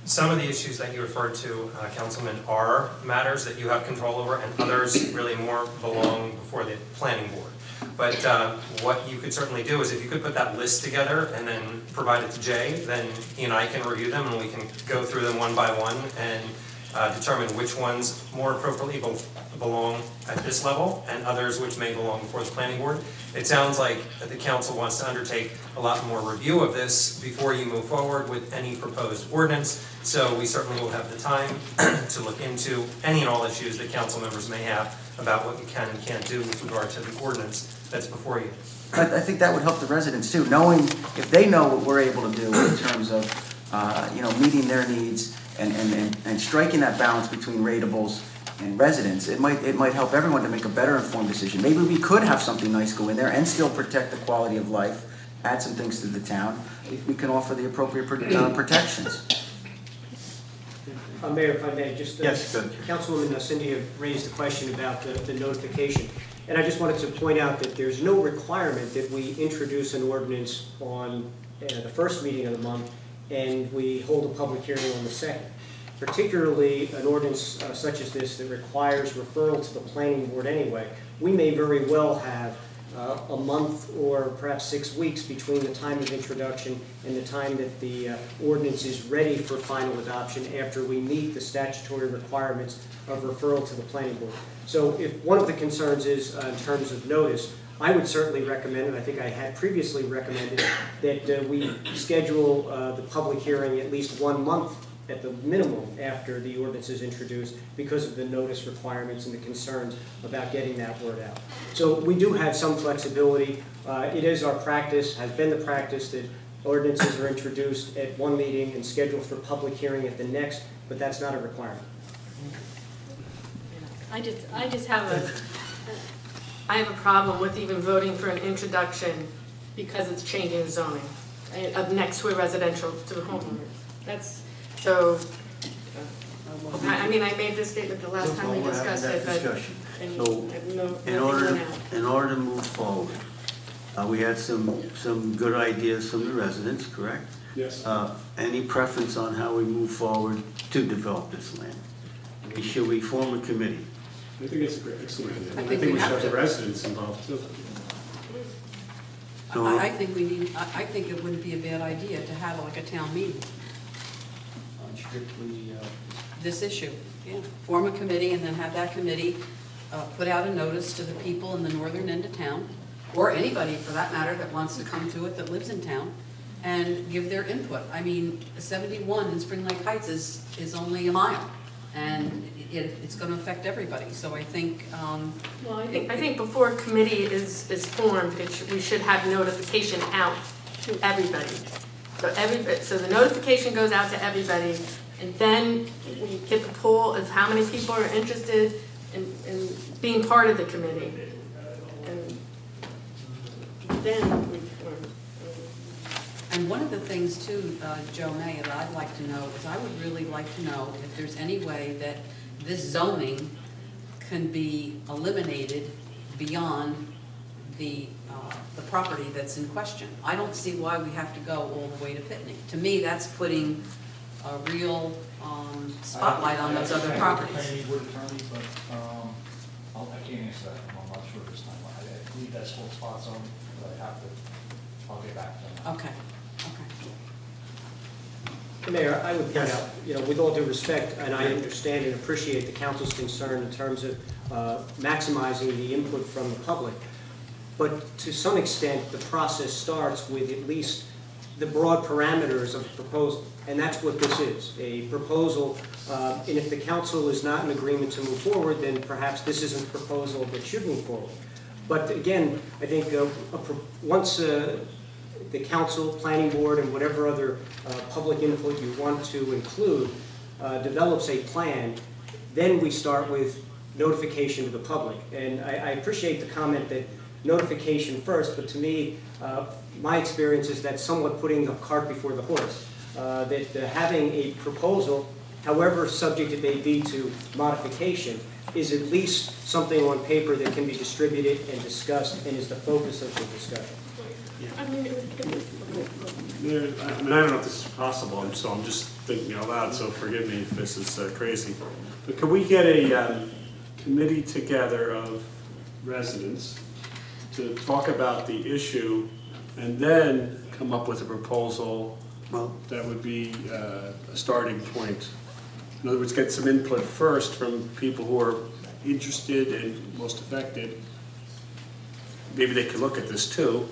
Some of the issues that you referred to, Councilman, are matters that you have control over, and others really more belong before the planning board. But what you could certainly do is if you could put that list together and then provide it to Jay, then he and I can review them and we can go through them one by one and determine which ones more appropriately belong at this level and others which may belong before the planning board. It sounds like the council wants to undertake a lot more review of this before you move forward with any proposed ordinance. So we certainly will have the time to look into any and all issues that council members may have about what you can and can't do with regard to the ordinance that's before you. I think that would help the residents too, knowing if they know what we're able to do in terms of meeting their needs and striking that balance between ratables and residents. It might help everyone to make a better informed decision. Maybe we could have something nice go in there and still protect the quality of life, add some things to the town, if we can offer the appropriate protections. Mayor, if I may, just yes, good. Councilwoman Cindy raised the question about the notification. And I just wanted to point out that there's no requirement that we introduce an ordinance on the first meeting of the month and we hold a public hearing on the second. Particularly an ordinance such as this that requires referral to the planning board anyway, we may very well have a month or perhaps 6 weeks between the time of introduction and the time that the ordinance is ready for final adoption after we meet the statutory requirements of referral to the planning board. So if one of the concerns is in terms of notice, I would certainly recommend, and I think I had previously recommended, that we schedule the public hearing at least 1 month at the minimum after the ordinance is introduced because of the notice requirements and the concerns about getting that word out. So we do have some flexibility. It is our practice, has been the practice, that ordinances are introduced at one meeting and scheduled for public hearing at the next, but that's not a requirement. I just have a problem with even voting for an introduction because it's changing the zoning of next to a residential to the homeowners. That's so. I mean, I made this statement the last time we discussed it, but in order to move forward, we had some good ideas from the residents, correct? Yes. Any preference on how we move forward to develop this land? Should we form a committee? I think it's a great, excellent idea. I I think think we we should have have the to. residents involved too. I think we need, I think it wouldn't be a bad idea to have like a town meeting, Strictly, this issue. Yeah. Form a committee and then have that committee put out a notice to the people in the northern end of town, or anybody for that matter that wants to come to it that lives in town, and give their input. I mean, 71 in Spring Lake Heights is only a mile, and it's going to affect everybody. So I think. Well, I think before a committee is formed, we should have notification out to everybody. So the notification goes out to everybody, and then we get the poll of how many people are interested in being part of the committee. And then we form. And one of the things too, Joe May, that I'd like to know is I would really like to know if there's any way that this zoning can be eliminated beyond the property that's in question. I don't see why we have to go all the way to Pitney. To me, that's putting a real spotlight on those other properties. I need word attorney, but I can't answer that. I'm not sure this time. I believe that's full spot zone, but I'll get back to that. Okay. Mayor, I would point out, with all due respect, and I understand and appreciate the council's concern in terms of maximizing the input from the public, but to some extent, the process starts with at least the broad parameters of the proposal, and that's what this is, a proposal, and if the council is not in agreement to move forward, then perhaps this isn't a proposal that should move forward. But again, I think once the council, planning board, and whatever other public input you want to include develops a plan, then we start with notification to the public. And I appreciate the comment that notification first, but to me, my experience is that's somewhat putting the cart before the horse. That having a proposal, however subject it may be to modification, is at least something on paper that can be distributed and discussed and is the focus of the discussion. I mean, I don't know if this is possible, so I'm just thinking out loud, so forgive me if this is crazy. But could we get a committee together of residents to talk about the issue and then come up with a proposal that would be a starting point? In other words, get some input first from people who are interested and most affected. Maybe they could look at this too,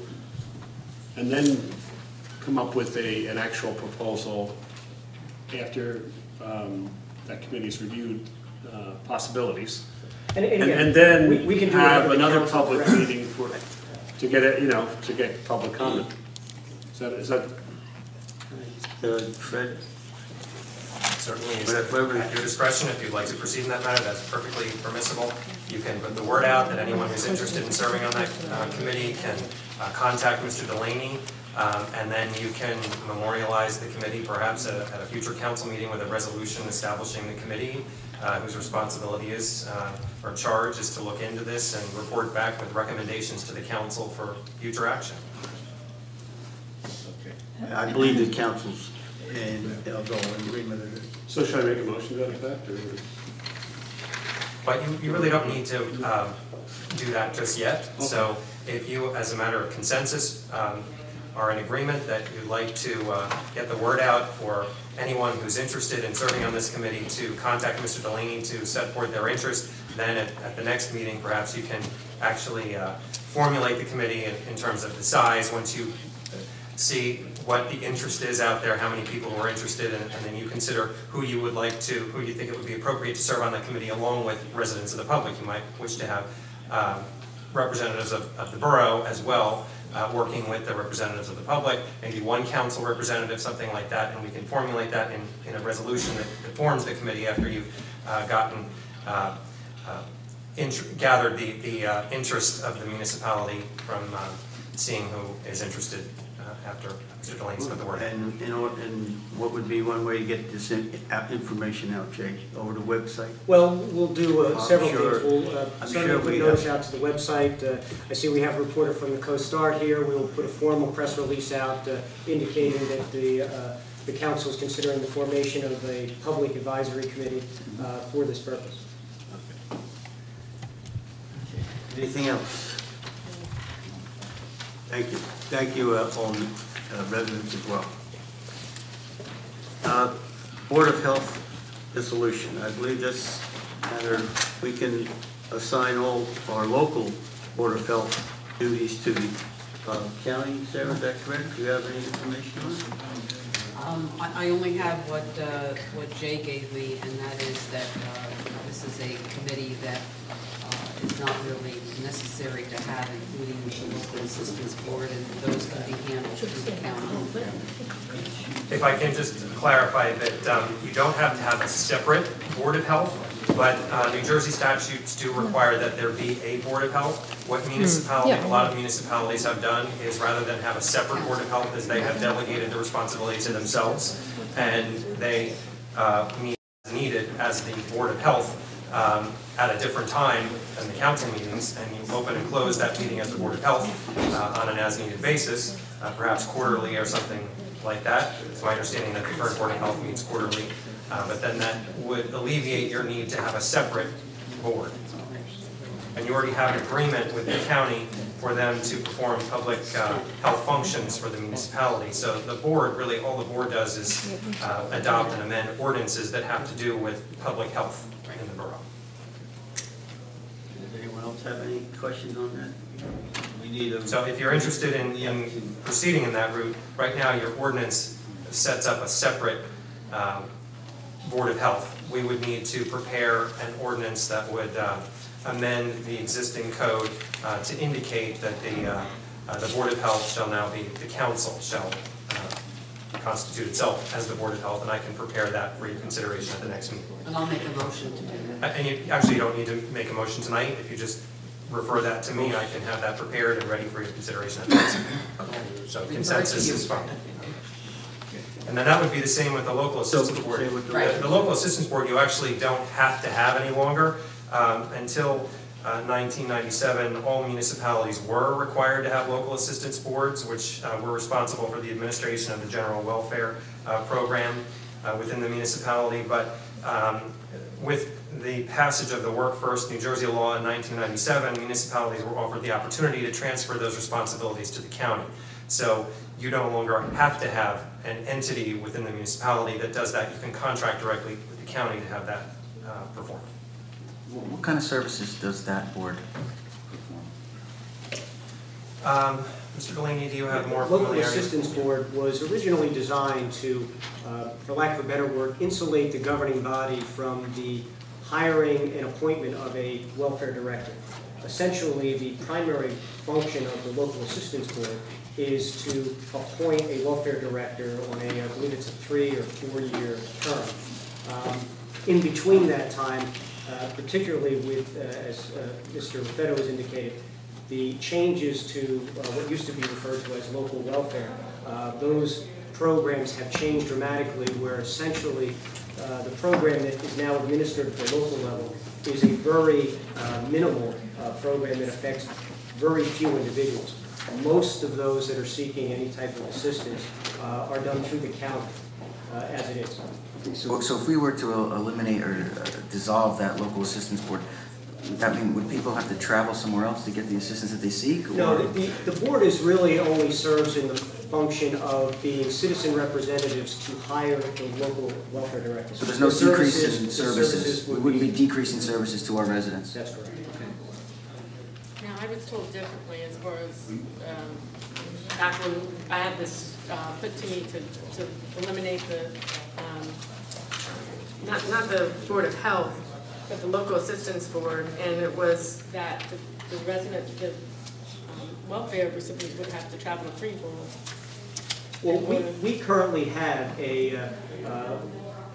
and then come up with an actual proposal after that committee's reviewed possibilities. And then we can do have whatever the another council public directs. meeting to get it, to get public comment. Is that? Fred? Certainly, at your discretion, if you'd like to proceed in that matter, that's perfectly permissible. You can put the word out that anyone who's interested in serving on that committee can contact Mr. Delaney, and then you can memorialize the committee perhaps at a future council meeting with a resolution establishing the committee whose responsibility is, or charge is to look into this and report back with recommendations to the council for future action. I believe the council's and they'll go in agreement with it. So should I make a motion to that effect, or? But you really don't need to do that just yet. Okay. So if you, as a matter of consensus, are in agreement that you'd like to get the word out for anyone who's interested in serving on this committee to contact Mr. Delaney to set forth their interest, then at the next meeting perhaps you can actually formulate the committee in terms of the size once you see what the interest is out there, how many people are interested, and then you consider who you would like to, who you think it would be appropriate to serve on that committee along with residents of the public. You might wish to have representatives of the borough as well, working with the representatives of the public, maybe one council representative, something like that, and we can formulate that in a resolution that forms the committee after you've gotten gathered the interest of the municipality from seeing who is interested after Mr. Delaney's put the word in. And what would be one way to get this information out, Jay? Over the website? Well, we'll do several things. We'll certainly put notice out to the website. I see we have a reporter from the Coast Guard here. We'll put a formal press release out indicating that the council is considering the formation of a public advisory committee for this purpose. Anything else? Thank you. Thank you, all residents as well. Board of Health dissolution. I believe this matter, we can assign all our local Board of Health duties to the county. Sarah, is that correct? Do you have any information on it? I only have what Jay gave me, and that is that this is a committee that is not really necessary to have, including the local assistance board, and those can be handled through the county. If I can just clarify that you don't have to have a separate Board of Health, but New Jersey statutes do require that there be a Board of Health. What a lot of municipalities have done is rather than have a separate Board of Health, is they have delegated the responsibility to themselves, and they meet as needed as the Board of Health at a different time than the council meetings, and you open and close that meeting as the Board of Health on an as-needed basis, perhaps quarterly or something like that. It's my understanding that the current Board of Health meets quarterly, but then that would alleviate your need to have a separate board. And you already have an agreement with the county for them to perform public health functions for the municipality. So the board, really all the board does is adopt and amend ordinances that have to do with public health in the borough. Does anyone else have any questions on that? We need a... So if you're interested in proceeding in that route, right now your ordinance sets up a separate Board of Health. We would need to prepare an ordinance that would amend the existing code to indicate that the Board of Health shall now be, the council shall constitute itself as the Board of Health, and I can prepare that for your consideration at the next meeting. And I'll make a motion to do that. And you actually don't need to make a motion tonight. If you just refer that to me, I can have that prepared and ready for your consideration at the next meeting. So consensus is fine. And then that would be the same with the local assistance board. The local assistance board, you actually don't have to have any longer. Until 1997, all municipalities were required to have local assistance boards, which were responsible for the administration of the general welfare program within the municipality. But with the passage of the Work First New Jersey law in 1997, municipalities were offered the opportunity to transfer those responsibilities to the county. So you no longer have to have an entity within the municipality that does that. You can contract directly with the county to have that performed. What kind of services does that board perform? Mr. Delaney, do you have more Local familiarity? Assistance Board was originally designed to, for lack of a better word, insulate the governing body from the hiring and appointment of a welfare director. Essentially, the primary function of the Local Assistance Board is to appoint a welfare director on a, I believe it's a 3 or 4 year term. In between that time, particularly with, as Mr. Raffetto has indicated, the changes to what used to be referred to as local welfare, those programs have changed dramatically, where essentially the program that is now administered at the local level is a very minimal program that affects very few individuals. Most of those that are seeking any type of assistance are done through the county as it is. So if we were to eliminate or dissolve that local assistance board, would that mean, would people have to travel somewhere else to get the assistance that they seek? No, the board is really only serves in the function of being citizen representatives to hire the local welfare directors. So there's no decrease in services? We wouldn't be decreasing services to our residents? That's correct. Now, I was told differently as far as, back when I had this put to me to eliminate the, not the Board of Health, but the Local Assistance Board, and it was that the resident, the welfare recipients would have to travel to Freeport. Well, we currently have a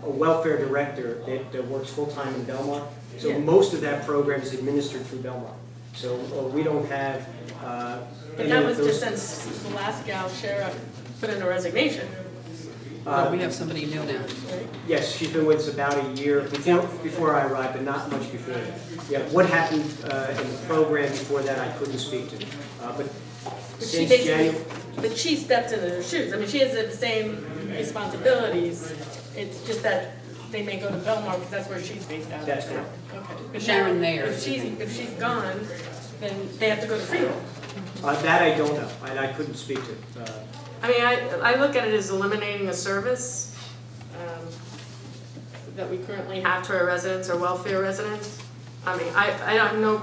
welfare director that works full-time in Belmar, so Yeah. most of that program is administered through Belmar. So we don't have But that was just since the last gal sheriff put in a resignation. But we have somebody new now. Yes, she's been with us about a year before I arrived, but not much before that. Yeah, what happened in the program before that, I couldn't speak to. But She since January, but she stepped into their shoes. I mean, she has the same responsibilities. It's just that they may go to Belmar because that's where she's based out of. That's correct. Okay. But Sharon now, Mayer. if she's gone, then they have to go to Freeport. that I don't know, and I couldn't speak to. I mean, I look at it as eliminating a service that we currently have to our residents, our welfare residents. I mean, I have no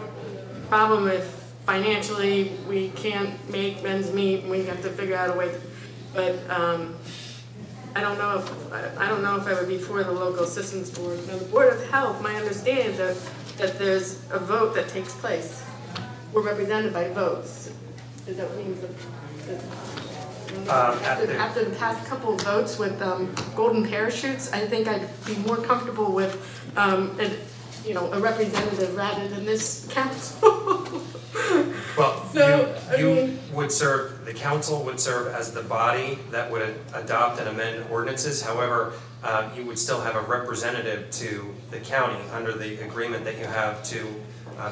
problem if financially we can't make ends meet and we have to figure out a way, but I don't know if I would be for the Local Assistance Board. Now, the Board of Health, my understanding is that there's a vote that takes place. We're represented by votes. Is that what means? After the past couple of votes with golden parachutes, I think I'd be more comfortable with a representative rather than this council. Well, So, you would serve, the council would serve as the body that would adopt and amend ordinances. However, you would still have a representative to the county under the agreement that you have to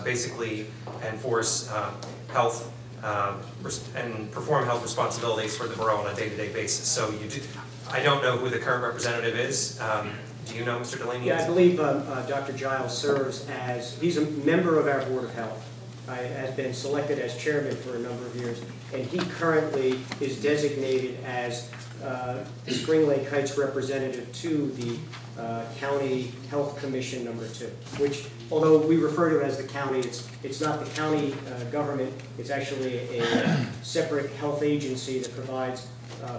basically enforce health and perform health responsibilities for the borough on a day-to-day basis. So you do, I don't know who the current representative is. Do you know, Mr. Delaney? Yeah, I believe Dr. Giles serves as, he's a member of our Board of Health. Has been selected as chairman for a number of years, and he currently is designated as the Spring Lake Heights representative to the County Health Commission number 2, which, although we refer to it as the county, it's not the county government, it's actually a separate health agency that provides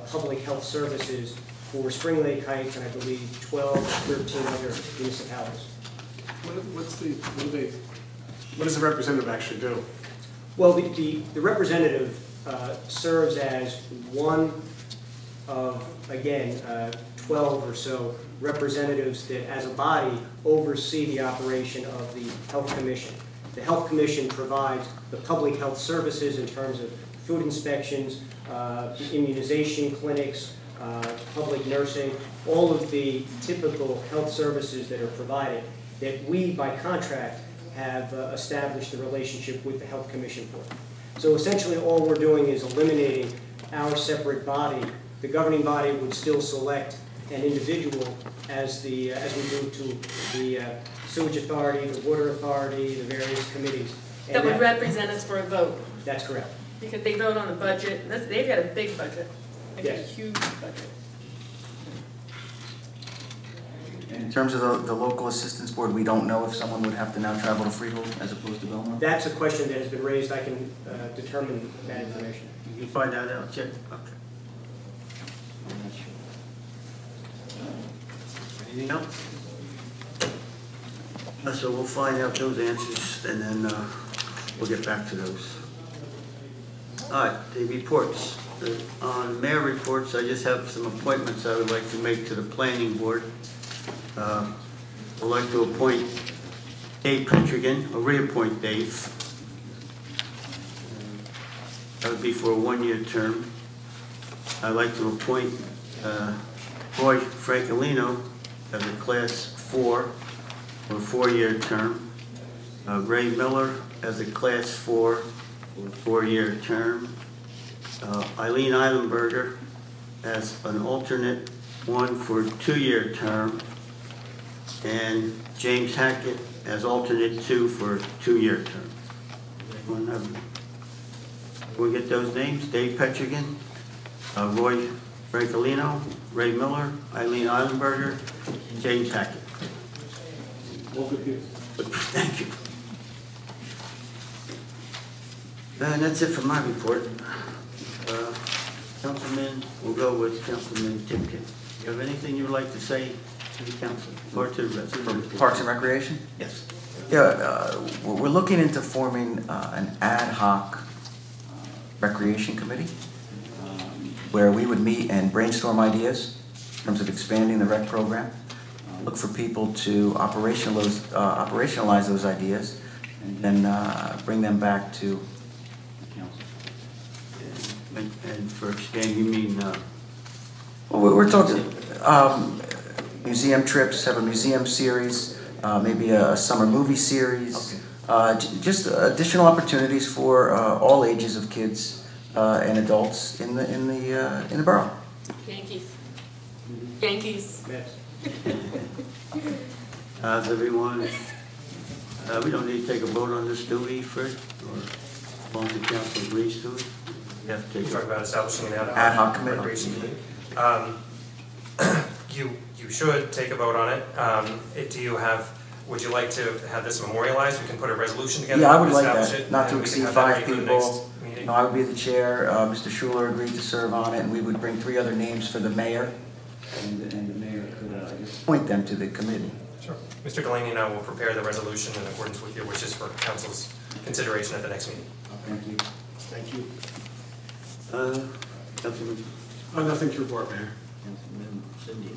public health services for Spring Lake Heights and I believe 12, 13 other municipalities. What does the representative actually do? Well, the representative serves as one of, again, 12 or so representatives that, as a body, oversee the operation of the Health Commission. The Health Commission provides the public health services in terms of food inspections, immunization clinics, public nursing, all of the typical health services that are provided that we, by contract, have established a relationship with the Health Commission for. So essentially all we're doing is eliminating our separate body. The governing body would still select an individual as we do to the sewage authority, the water authority, the various committees. And That would represent us for a vote, That's correct. because they vote on the budget. They've got a big budget, like a Yes. huge budget. In terms of the local assistance board, we don't know if someone would have to now travel to Freehold as opposed to Belmont? That's a question that has been raised. I can determine that information. You can find that out, check, okay. Anything else? So we'll find out those answers, and then we'll get back to those. All right, the reports. On mayor reports, I just have some appointments I would like to make to the planning board. I'd like to appoint Dave Petrigan, or reappoint Dave. That would be for a one-year term. I'd like to appoint Roy Francolino as a Class 4 for a 4-year term. Ray Miller as a Class 4 for a 4-year term. Eileen Eilenberger as an alternate 1 for a 2-year term. And James Hackett as alternate 2 for a 2-year term. We'll get those names: Dave Petrigan, Roy Francolino, Ray Miller, Eileen Eilenberger, and James Hackett. All good news. Thank you. And that's it for my report. Councilman, we'll go with Councilman Timken. You have anything you'd like to say to the council or to the residents? Parks and Recreation? Yes. Yeah, we're looking into forming an ad hoc recreation committee where we would meet and brainstorm ideas in terms of expanding the rec program, look for people to operationalize those ideas, and then bring them back to the council. And for expand, you mean? Well, we're talking museum trips, have a museum series, maybe a summer movie series. Okay. Just additional opportunities for all ages of kids and adults in the borough. Yankees. Yankees. Yes. How's everyone? We don't need to take a vote on this, do we, Fred? Or as long as the council agrees to it? We have to take. Talk about establishing an ad hoc committee. Recreation committee. You should take a vote on it. Would you like to have this memorialized? We can put a resolution together. Yeah, I would like establish that, it, not to and we can exceed have that 5 ready for the people. next meeting. No, I would be the chair, Mr. Schuler agreed to serve on it, and we would bring 3 other names for the mayor, and the mayor could appoint them to the committee. Sure. Mr. Delaney and I will prepare the resolution in accordance with your wishes for council's consideration at the next meeting. Thank you. Thank you. Councilman? Nothing to report, Mayor. Councilman Cindy?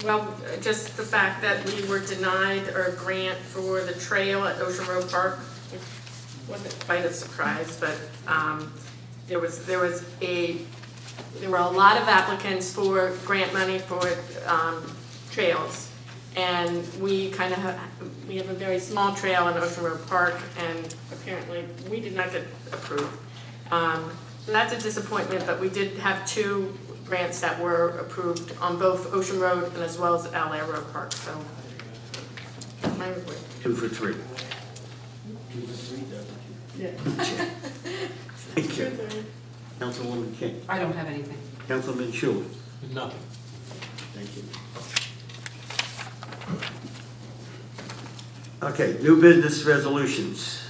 Well, just the fact that we were denied our grant for the trail at Ocean Road Park, it wasn't quite a surprise, but there were a lot of applicants for grant money for trails, and we have a very small trail in Ocean Road Park, and apparently we did not get approved. So that's a disappointment, but we did have 2 grants that were approved on both Ocean Road and as well as Alair Road Park, so. My report. 2 for 3. 2 for 3, Yeah. Thank you. Councilwoman King? I don't have anything. Councilman Schuler? Nothing. Thank you. Okay, new business resolutions.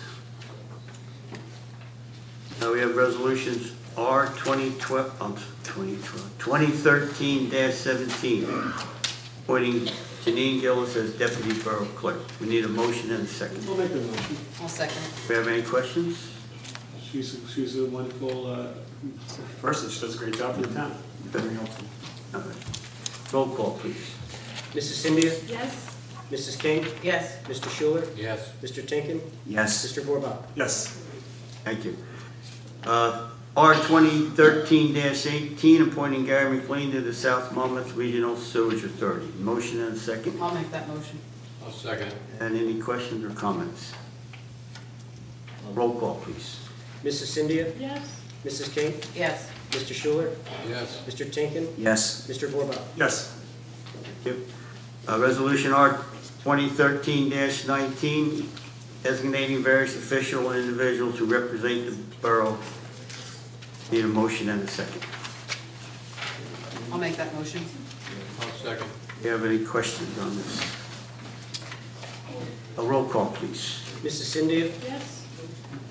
Now we have resolutions R 2013-17, appointing Janine Gillis as deputy borough clerk. We need a motion and a second. I'll make the motion. I'll second. Do we have any questions? She's a wonderful person. She does a great job for the town. Very helpful. All right. Roll call, please. Mrs. Cynthia? Yes? Mrs. King? Yes. Mr. Schuler? Yes. Mr. Tinkin? Yes. Mr. Borbach? Yes. Thank you. R 2013-18, appointing Gary McLean to the South Monmouth Regional Sewage Authority. Motion and a second. I'll make that motion. I'll second it. And any questions or comments? Roll call, please. Mrs. Cynthia? Yes. Mrs. King? Yes. Mr. Schuler? Yes. Mr. Tinkin? Yes. Mr. Borbach? Yes. Thank you. Resolution R 2013-19, designating various official and individuals to represent the borough. Need a motion and a second. I'll make that motion. I'll second. Do you have any questions on this? A roll call, please. Mrs. Cynthia? Yes.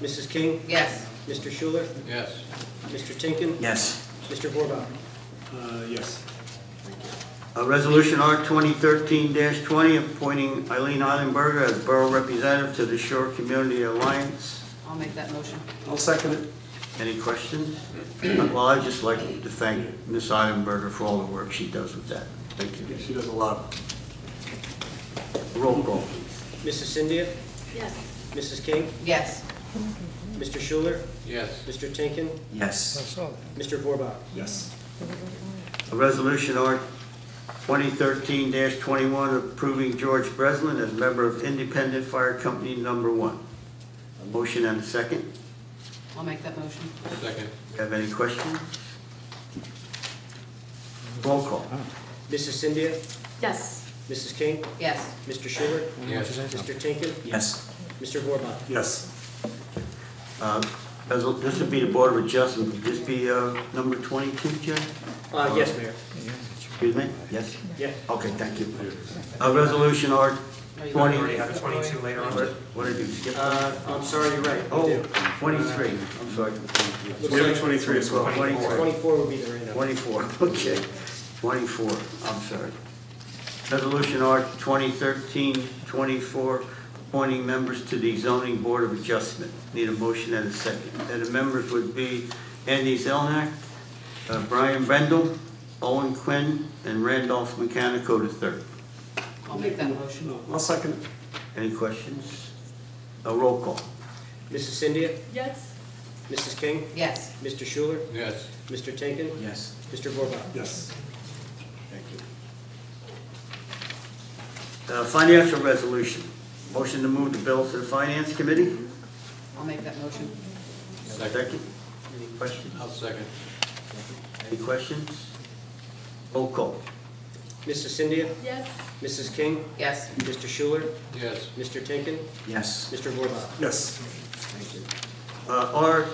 Mrs. King? Yes. Mr. Schuler? Yes. Mr. Tinkin? Yes. Mr. Borbach? Yes. Resolution R 2013-20, appointing Eileen Eilenberger as borough representative to the Shore Community Alliance. I'll make that motion. I'll second it. Any questions? Well, I'd just like to thank Ms. Eilenberger for all the work she does with that. Thank you. She does a lot. Roll call, please. Mrs. Cynthia? Yes. Mrs. King? Yes. Mr. Schuler? Yes. Mr. Tinkin? Yes. Mr. Borbach? Yes. Resolution R 2013-21, approving George Breslin as member of Independent Fire Company Number 1. A motion and a second. I'll make that motion. Second. Have any questions? Roll call. Mrs. Cynthia? Yes. Mrs. King? Yes. Mr. Schuler? Yes. Mr. Tinkin? Yes. Mr. Borbach? Yes. This would be the Board of Adjustment. Would this be number 22, Jay? Yes, Mayor. Excuse me? Yes? Yeah. Okay, thank you. Resolution R No, you 20. already have a 22 later on. What did you skip? I'm sorry, you're right. Oh, 23, I'm sorry. We have a 23 as well. 24 would be the right number. 24, okay. 24, I'm sorry. Resolution R 2013-24, appointing members to the Zoning Board of Adjustment. Need a motion and a second. And the members would be Andy Zelnak, Brian Brendel, Owen Quinn, and Randolph Mechanico III. I'll make that motion. I'll second it. Any questions? A roll call. Mrs. Cynthia? Yes. Mrs. King? Yes. Mr. Schuler? Yes. Mr. Tinkin? Yes. Mr. Borbach? Yes. Thank you. Financial resolution. Motion to move the bills to the Finance Committee. I'll make that motion. Second. Any questions? I'll second. Any questions? Roll call. Mrs. Cynthia? Yes. Mrs. King? Yes. Mr. Schuler? Yes. Mr. Tinkin? Yes. Mr. Borbach? Yes. Thank you. R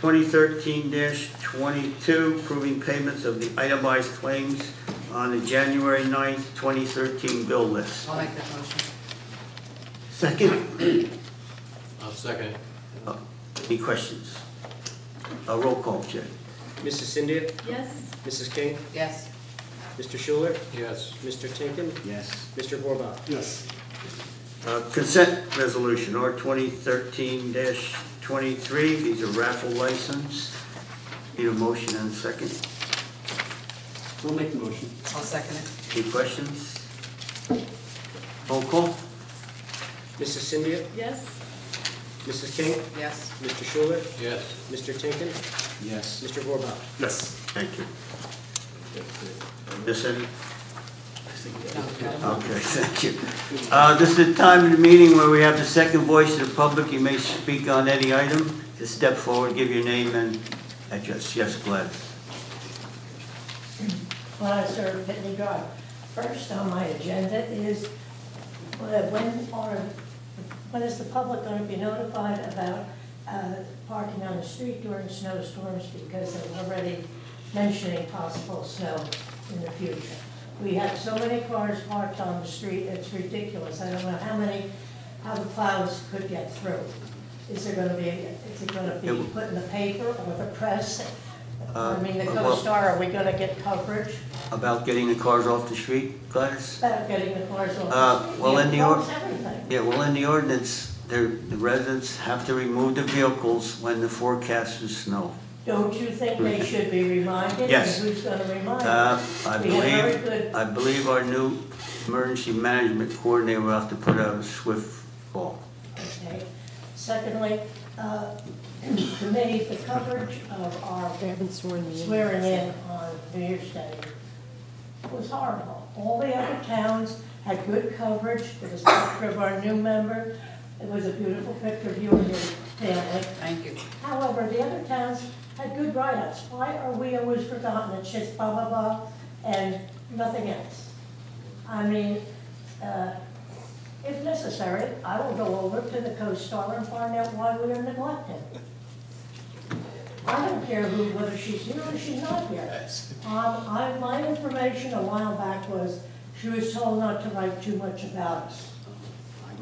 2013-22, approving payments of the itemized claims on the January 9th, 2013 bill list. I'll make that motion. Second. I'll second it. Any questions? Roll call, Jay. Mrs. Cynthia? Yes. Mrs. King? Yes. Mr. Schuler? Yes. Mr. Tinkin? Yes. Mr. Borbach? Yes. Consent resolution, R 2013-23, these are raffle license. Need a motion and a second. I'll make the motion. I'll second it. Any questions? Roll call. Mrs. Cynthia? Yes. Mrs. King? Yes. Mr. Schuler? Yes. Mr. Tinkin? Yes. Mr. Borbach? Yes. Thank you. Miss any? Okay, thank you. This is the time of the meeting where we have the second voice of the public. You may speak on any item. Just step forward, give your name and address. Yes, Gladys. Well, I serve Pitney Drive. First on my agenda is when is the public going to be notified about parking on the street during snowstorms, because they're already mentioning possible snow in the future. We have so many cars parked on the street, it's ridiculous. I don't know how the plows could get through. Is it going to be put in the paper or the press? I mean, the co-star, are we going to get coverage About getting the cars off the street, Gladys? about getting the cars off the street? Well, in the Everything. in the ordinance, the residents have to remove the vehicles when the forecast is snow. Don't you think they should be reminded? Yes. And who's going to remind them? I We have very good- believe our new emergency management coordinator will have to put out a swift fall. Okay. Secondly, to me, the coverage of our swearing in on New Year's Day was horrible. All the other towns had good coverage. There was a picture of our new member. It was a beautiful picture of you and your family. Thank you. However, the other towns had good write-ups. Why are we always forgotten? It's just blah, blah, blah, and nothing else. I mean, if necessary, I will go over to the Co-Star and find out why we are neglected. I don't care whether she's here or she's not here. My information a while back was she was told not to write too much about us.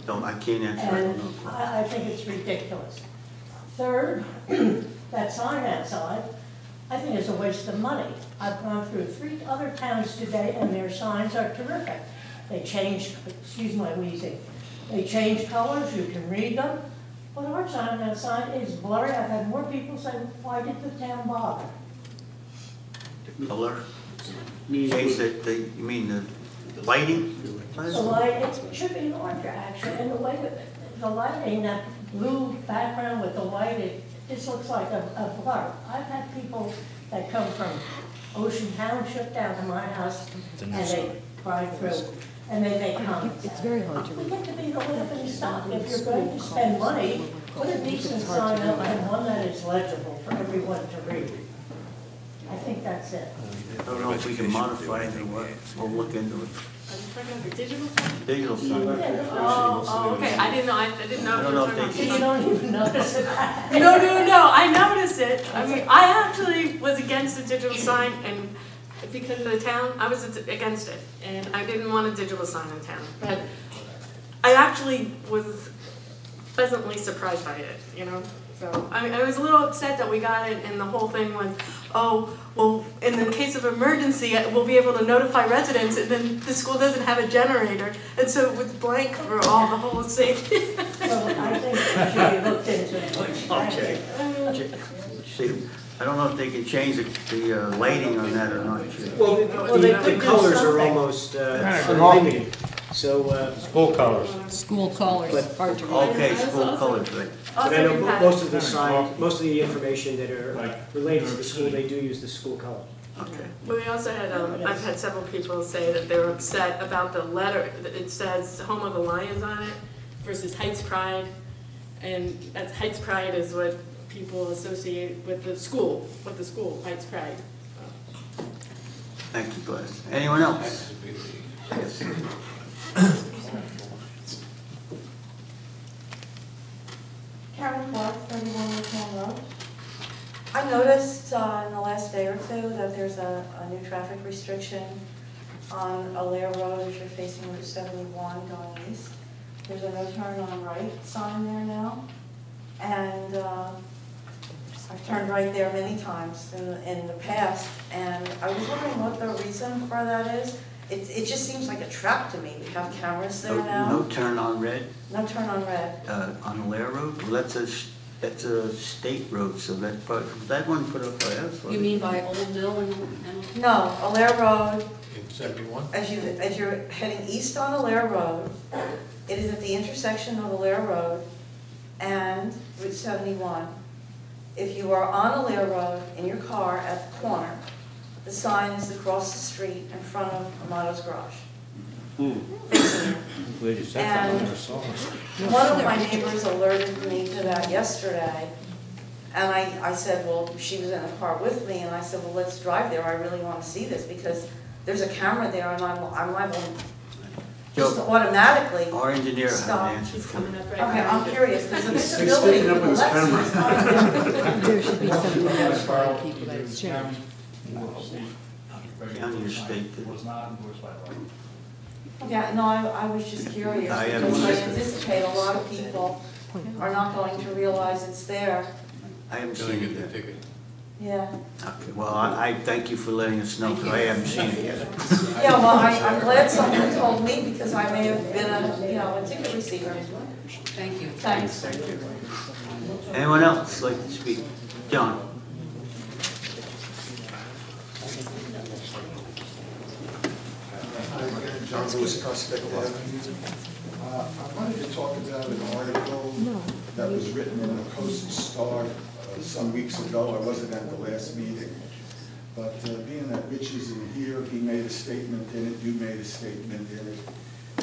I can't answer. I don't And know. I think it's ridiculous. Third, that sign outside, I think is a waste of money. I've gone through 3 other towns today and their signs are terrific. They change, excuse my wheezing, they change colors, you can read them, but our sign outside is blurry. I've had more people say, why did the town bother? Color? Change you mean the lighting? The light, it should be larger actually, and the way that the lighting, that blue background with the white, it just looks like a blur. I've had people that come from Ocean Township down to my house, and they drive through, and they make comments. It's very hard to read. We get to be the laughing stock. If you're going to spend money, put a decent sign up and one that is legible for everyone to read. I think that's it. I don't know if we can modify it or what. We'll look into it. Are you talking about the digital sign? Digital sign. Oh, okay, I didn't know I don't know if they You don't even notice it. No, I noticed it. I mean, I actually was against the digital sign, and because of the town, I was against it, and I didn't want a digital sign in town. But I actually was pleasantly surprised by it, you know? So, I mean, I was a little upset that we got it, and the whole thing was, oh, well, in the case of emergency, we'll be able to notify residents, and then the school doesn't have a generator, and so it was blank for all the whole thing. Well, I think it should be looked into. Okay. See, I don't know if they can change the lighting on that or not. Well, the colors are almost unlimited, so. School colors. School colors. Okay, school colors, right. But I know most of the signs, most of the information that are related to the school, they do use the school color. Okay. But we also had, I've had several people say that they were upset about the letter, that it says Home of the Lions on it versus Heights Pride. And that's, Heights Pride is what people associate with the school, Heights Pride. Thank you, Gladys. Anyone else? Yes. Karen Clark, 31 Newtown Road. I noticed in the last day or two that there's a new traffic restriction on Alair Road as you're facing Route 71 going east. There's a no turn on right sign there now. And I've turned right there many times in the past. And I was wondering what the reason for that is. It just seems like a trap to me. We have cameras there now. No turn on red? No turn on red. On Alair Road? Well, that's a state road, so that's probably, that one put up by us. You mean by Old Mill and? No, Alair Road. In 71? As you're heading east on Alair Road, it is at the intersection of Alair Road and Route 71. If you are on Alair Road in your car at the corner, the sign is across the street in front of Amato's garage. Facing you. And one of my neighbors alerted me to that yesterday, and I said, well, she was in the car with me, and I said, well, let's drive there. I really want to see this because there's a camera there, and I'm liable just to automatically Our engineer has an stop. answer for you. Okay, I'm curious. There's a visibility. There should be something else for people that it's changed. County or state. Was not endorsed by law. Yeah, no, I was just curious I because I understand. anticipate a lot of people are not going to realize it's there. I haven't seen it yet. Yeah. Okay, well, I thank you for letting us know, because I haven't seen it yet. Yeah, well, I'm glad someone told me because I may have been a ticket receiver. Thank you. Thanks. Anyone else like to speak? John? John Lewis, Prospect Avenue. I wanted to talk about an article that was written in the Coast Star some weeks ago. I wasn't at the last meeting. But being that Rich isn't here, he made a statement in it, you made a statement in it.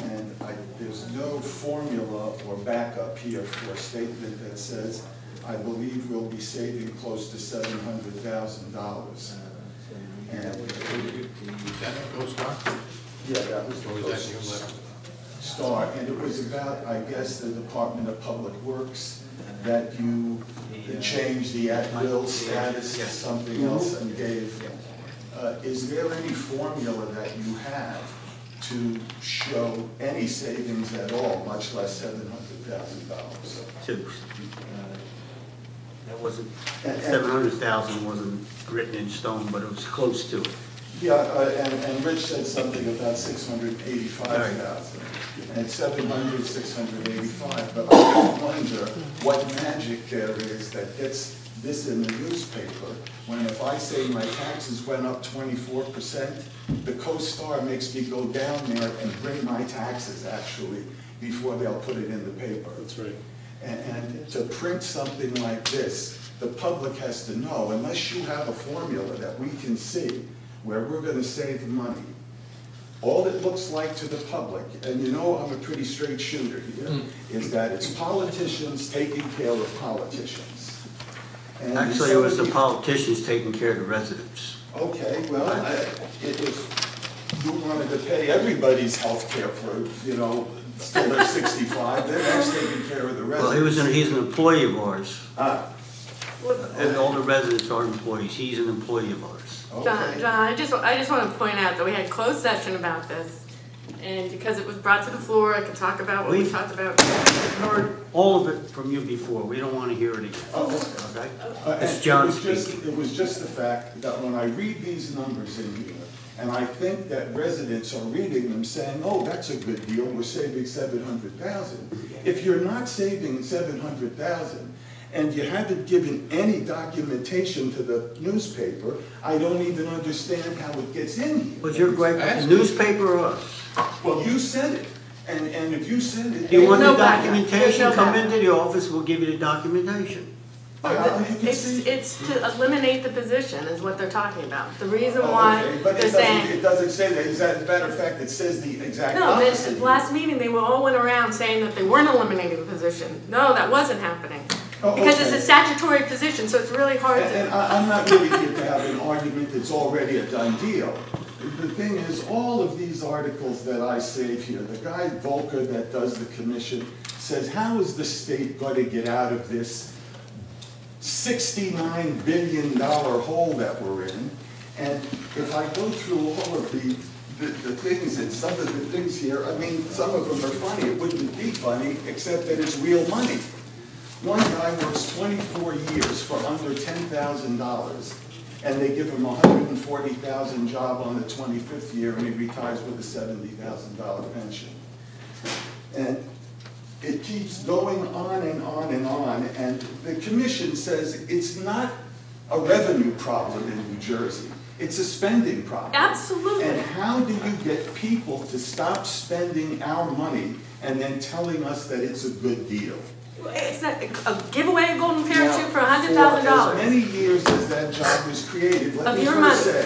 And there's no formula or backup here for a statement that says, I believe we'll be saving close to $700,000. And yeah, that was the Coast Star. And it was about, I guess, the Department of Public Works, that you changed the at-will status to something else and gave. Is there any formula that you have to show any savings at all, much less $700,000? That wasn't, 700,000 wasn't written in stone, but it was close to it. Yeah, and Rich said something about 685,000, and 700, 685, but I wonder what magic there is that gets this in the newspaper, when if I say my taxes went up 24%, the Coast Star makes me go down there and bring my taxes actually before they'll put it in the paper. That's right. And to print something like this, the public has to know, unless you have a formula that we can see where we're going to save money, all it looks like to the public, and you know I'm a pretty straight shooter here, is that it's politicians taking care of politicians. And actually, it was the politicians taking care of the residents. Okay, well, if you wanted to pay everybody's health care for, you know, till they're 65, then that's taking care of the residents. Well, he's an employee of ours. Okay. And all the residents are employees. He's an employee of ours. Okay. John, I just want to point out that we had closed session about this, and because it was brought to the floor, I could talk about what we talked about. We've heard all of it from you before. We don't want to hear it again. Okay? It's John speaking. It was just the fact that when I read these numbers in here, and I think that residents are reading them saying, oh, that's a good deal, we're saving $700,000. If you're not saving $700,000, and you haven't given any documentation to the newspaper, I don't even understand how it gets in here. Was your great the newspaper or us? Well, you said it, and if you said it... Do you want the documentation? Come into the office, we'll give you the documentation. It's to eliminate the position is what they're talking about. The reason why they're saying... It doesn't say that. As a matter of fact, it says the exact No, opposite. last meeting they all went around saying that they weren't eliminating the position. No, that wasn't happening. Oh, because okay. it's a statutory position, so it's really hard to... And I'm not really here to have an argument that's already a done deal. The thing is, all of these articles that I save here, the guy Volker that does the commission says, how is the state going to get out of this $69 billion hole that we're in? And if I go through all of the things, and some of the things here, I mean, some of them are funny. It wouldn't be funny, except that it's real money. One guy works 24 years for under $10,000, and they give him a $140,000 job on the 25th year, and he retires with a $70,000 pension. And it keeps going on and on and on, and the commission says it's not a revenue problem in New Jersey. It's a spending problem. Absolutely. And how do you get people to stop spending our money and then telling us that it's a good deal? It's not a giveaway a golden parachute for $100,000. For as many years as that job was created, let me first say,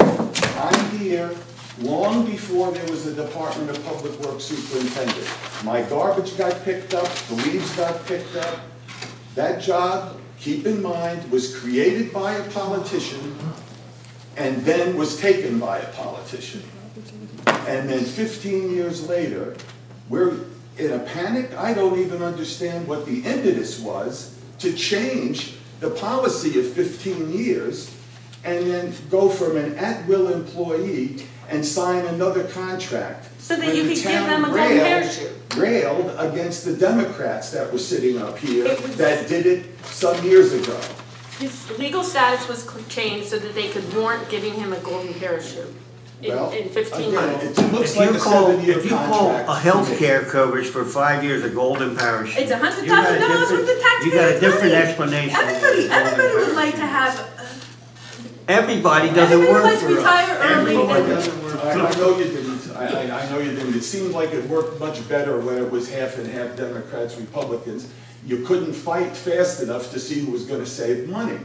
I'm here long before there was a Department of Public Works superintendent. My garbage got picked up, the leaves got picked up. That job, keep in mind, was created by a politician and then was taken by a politician. And then 15 years later, we're in a panic. I don't even understand what the impetus was to change the policy of 15 years and then go from an at-will employee and sign another contract. So that you could give them a golden parachute. Railed against the Democrats that were sitting up here that did it some years ago. His legal status was changed so that they could warrant giving him a golden parachute in 15 months. It looks like a 7-year if you call a health care coverage for 5 years a golden parachute, it's $100,000 worth of taxpayers' you got a different money. explanation. Everybody would like to have Everybody doesn't work Let's for us. retire early. Everybody doesn't work. I know you didn't, I know you didn't. It seemed like it worked much better when it was half and half Democrats, Republicans. You couldn't fight fast enough to see who was gonna save money.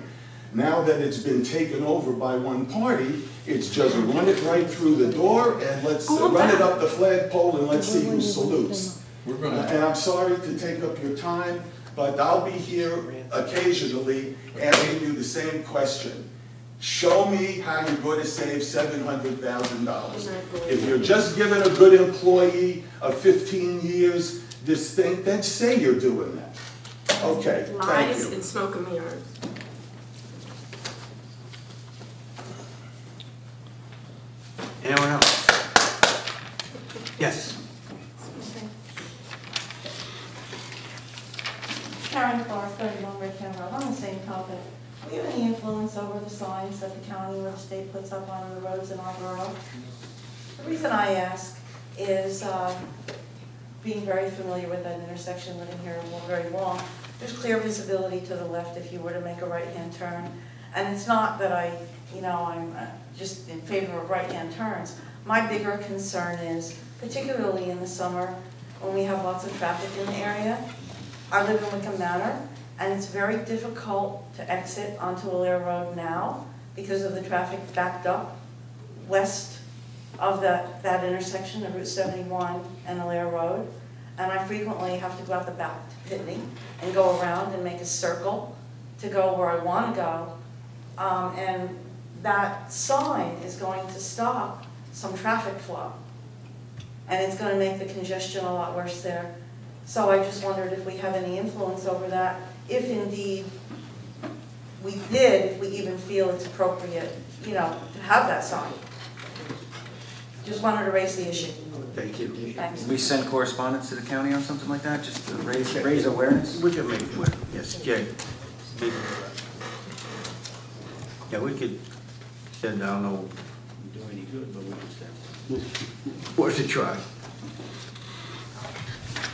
Now that it's been taken over by one party, it's just run it right through the door and let's run it up the flagpole and let's see who salutes. And I'm sorry to take up your time, but I'll be here occasionally asking you the same question. Show me how you're going to save $700,000. If you're just giving a good employee of 15 years this thing, then say you're doing that. Okay, thank Lies you. and smoke and mirrors. Anyone else? Yes. Karen Clark, 31 Redtown Road, on the same topic. Do we have any influence over the signs that the county or the state puts up on the roads in our borough? The reason I ask is, being very familiar with that intersection, living here very long, there's clear visibility to the left if you were to make a right-hand turn. And it's not that I'm just in favor of right-hand turns. My bigger concern is, particularly in the summer, when we have lots of traffic in the area. I live in Wickham Manor, and it's very difficult to exit onto Allaire Road now because of the traffic backed up west of that intersection of Route 71 and Allaire Road. And I frequently have to go out the back to Pitney and go around and make a circle to go where I want to go. And that sign is going to stop some traffic flow. And it's going to make the congestion a lot worse there. So I just wondered if we have any influence over that, if indeed we did, if we even feel it's appropriate, to have that sign. Just wanted to raise the issue. Thank you. Thanks. We send correspondence to the county on something like that, just to raise awareness? We can make it work. Yes, Jay. Yeah, we could send, I don't know, do any good, but we could send. Worth a try.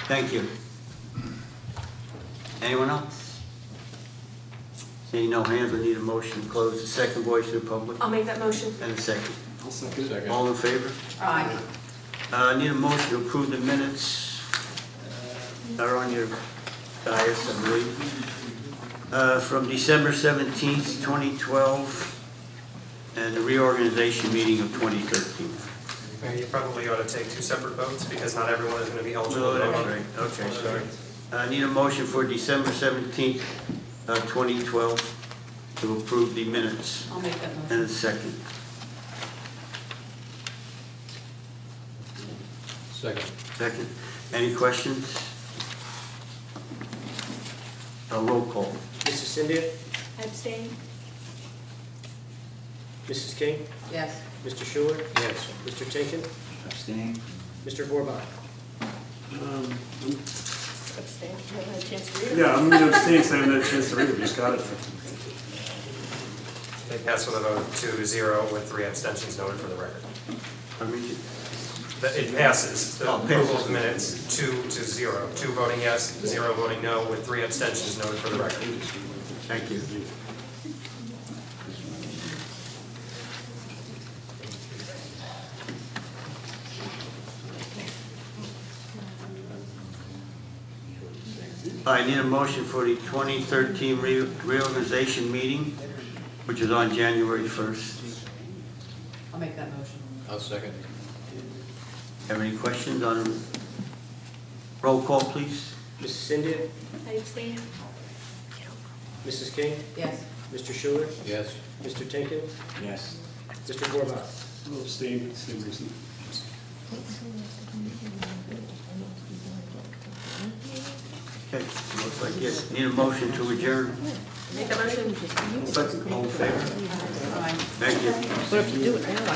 Thank you. Anyone else? Seeing no hands, we need a motion to close the second voice of the public. I'll make that motion. And a second. I'll second. All in favor? Aye. Need a motion to approve the minutes that are on your dais, I believe. From December 17th, 2012, and the reorganization meeting of 2013. You probably ought to take two separate votes because not everyone is going to be eligible. No, that's right. Okay, sorry. I need a motion for December 17th, 2012, to approve the minutes. I'll make that motion. And a second. Second. Any questions? A roll call. Mrs. Cynthia? Abstain. Mrs. King? Yes. Mr. Schuler? Yes. Mr. Tinkin? Abstain. Mr. Gorbach? Abstain. You haven't had a chance to read it. Yeah, I'm going to abstain because I haven't had a chance to read it. Just got it. They passed with a vote of 2-0 with 3 abstentions noted for the record. It passes, the approval of the minutes 2-0. 2 voting yes, 0 voting no, with 3 abstentions noted for the record. Thank you. I need a motion for the 2013 reorganization meeting, which is on January 1st. I'll make that motion. I'll second. Have any questions on roll call, please? Mrs. Cynthia? I abstain. Mrs. King? Yes. Mr. Schuler? Yes. Mr. Tinkin? Yes. Mr. Gorbach? I'll abstain. Same reason. Okay, looks like yes. Need a motion to adjourn. Make a motion. All in favor? Aye. Thank you. What if you do it now?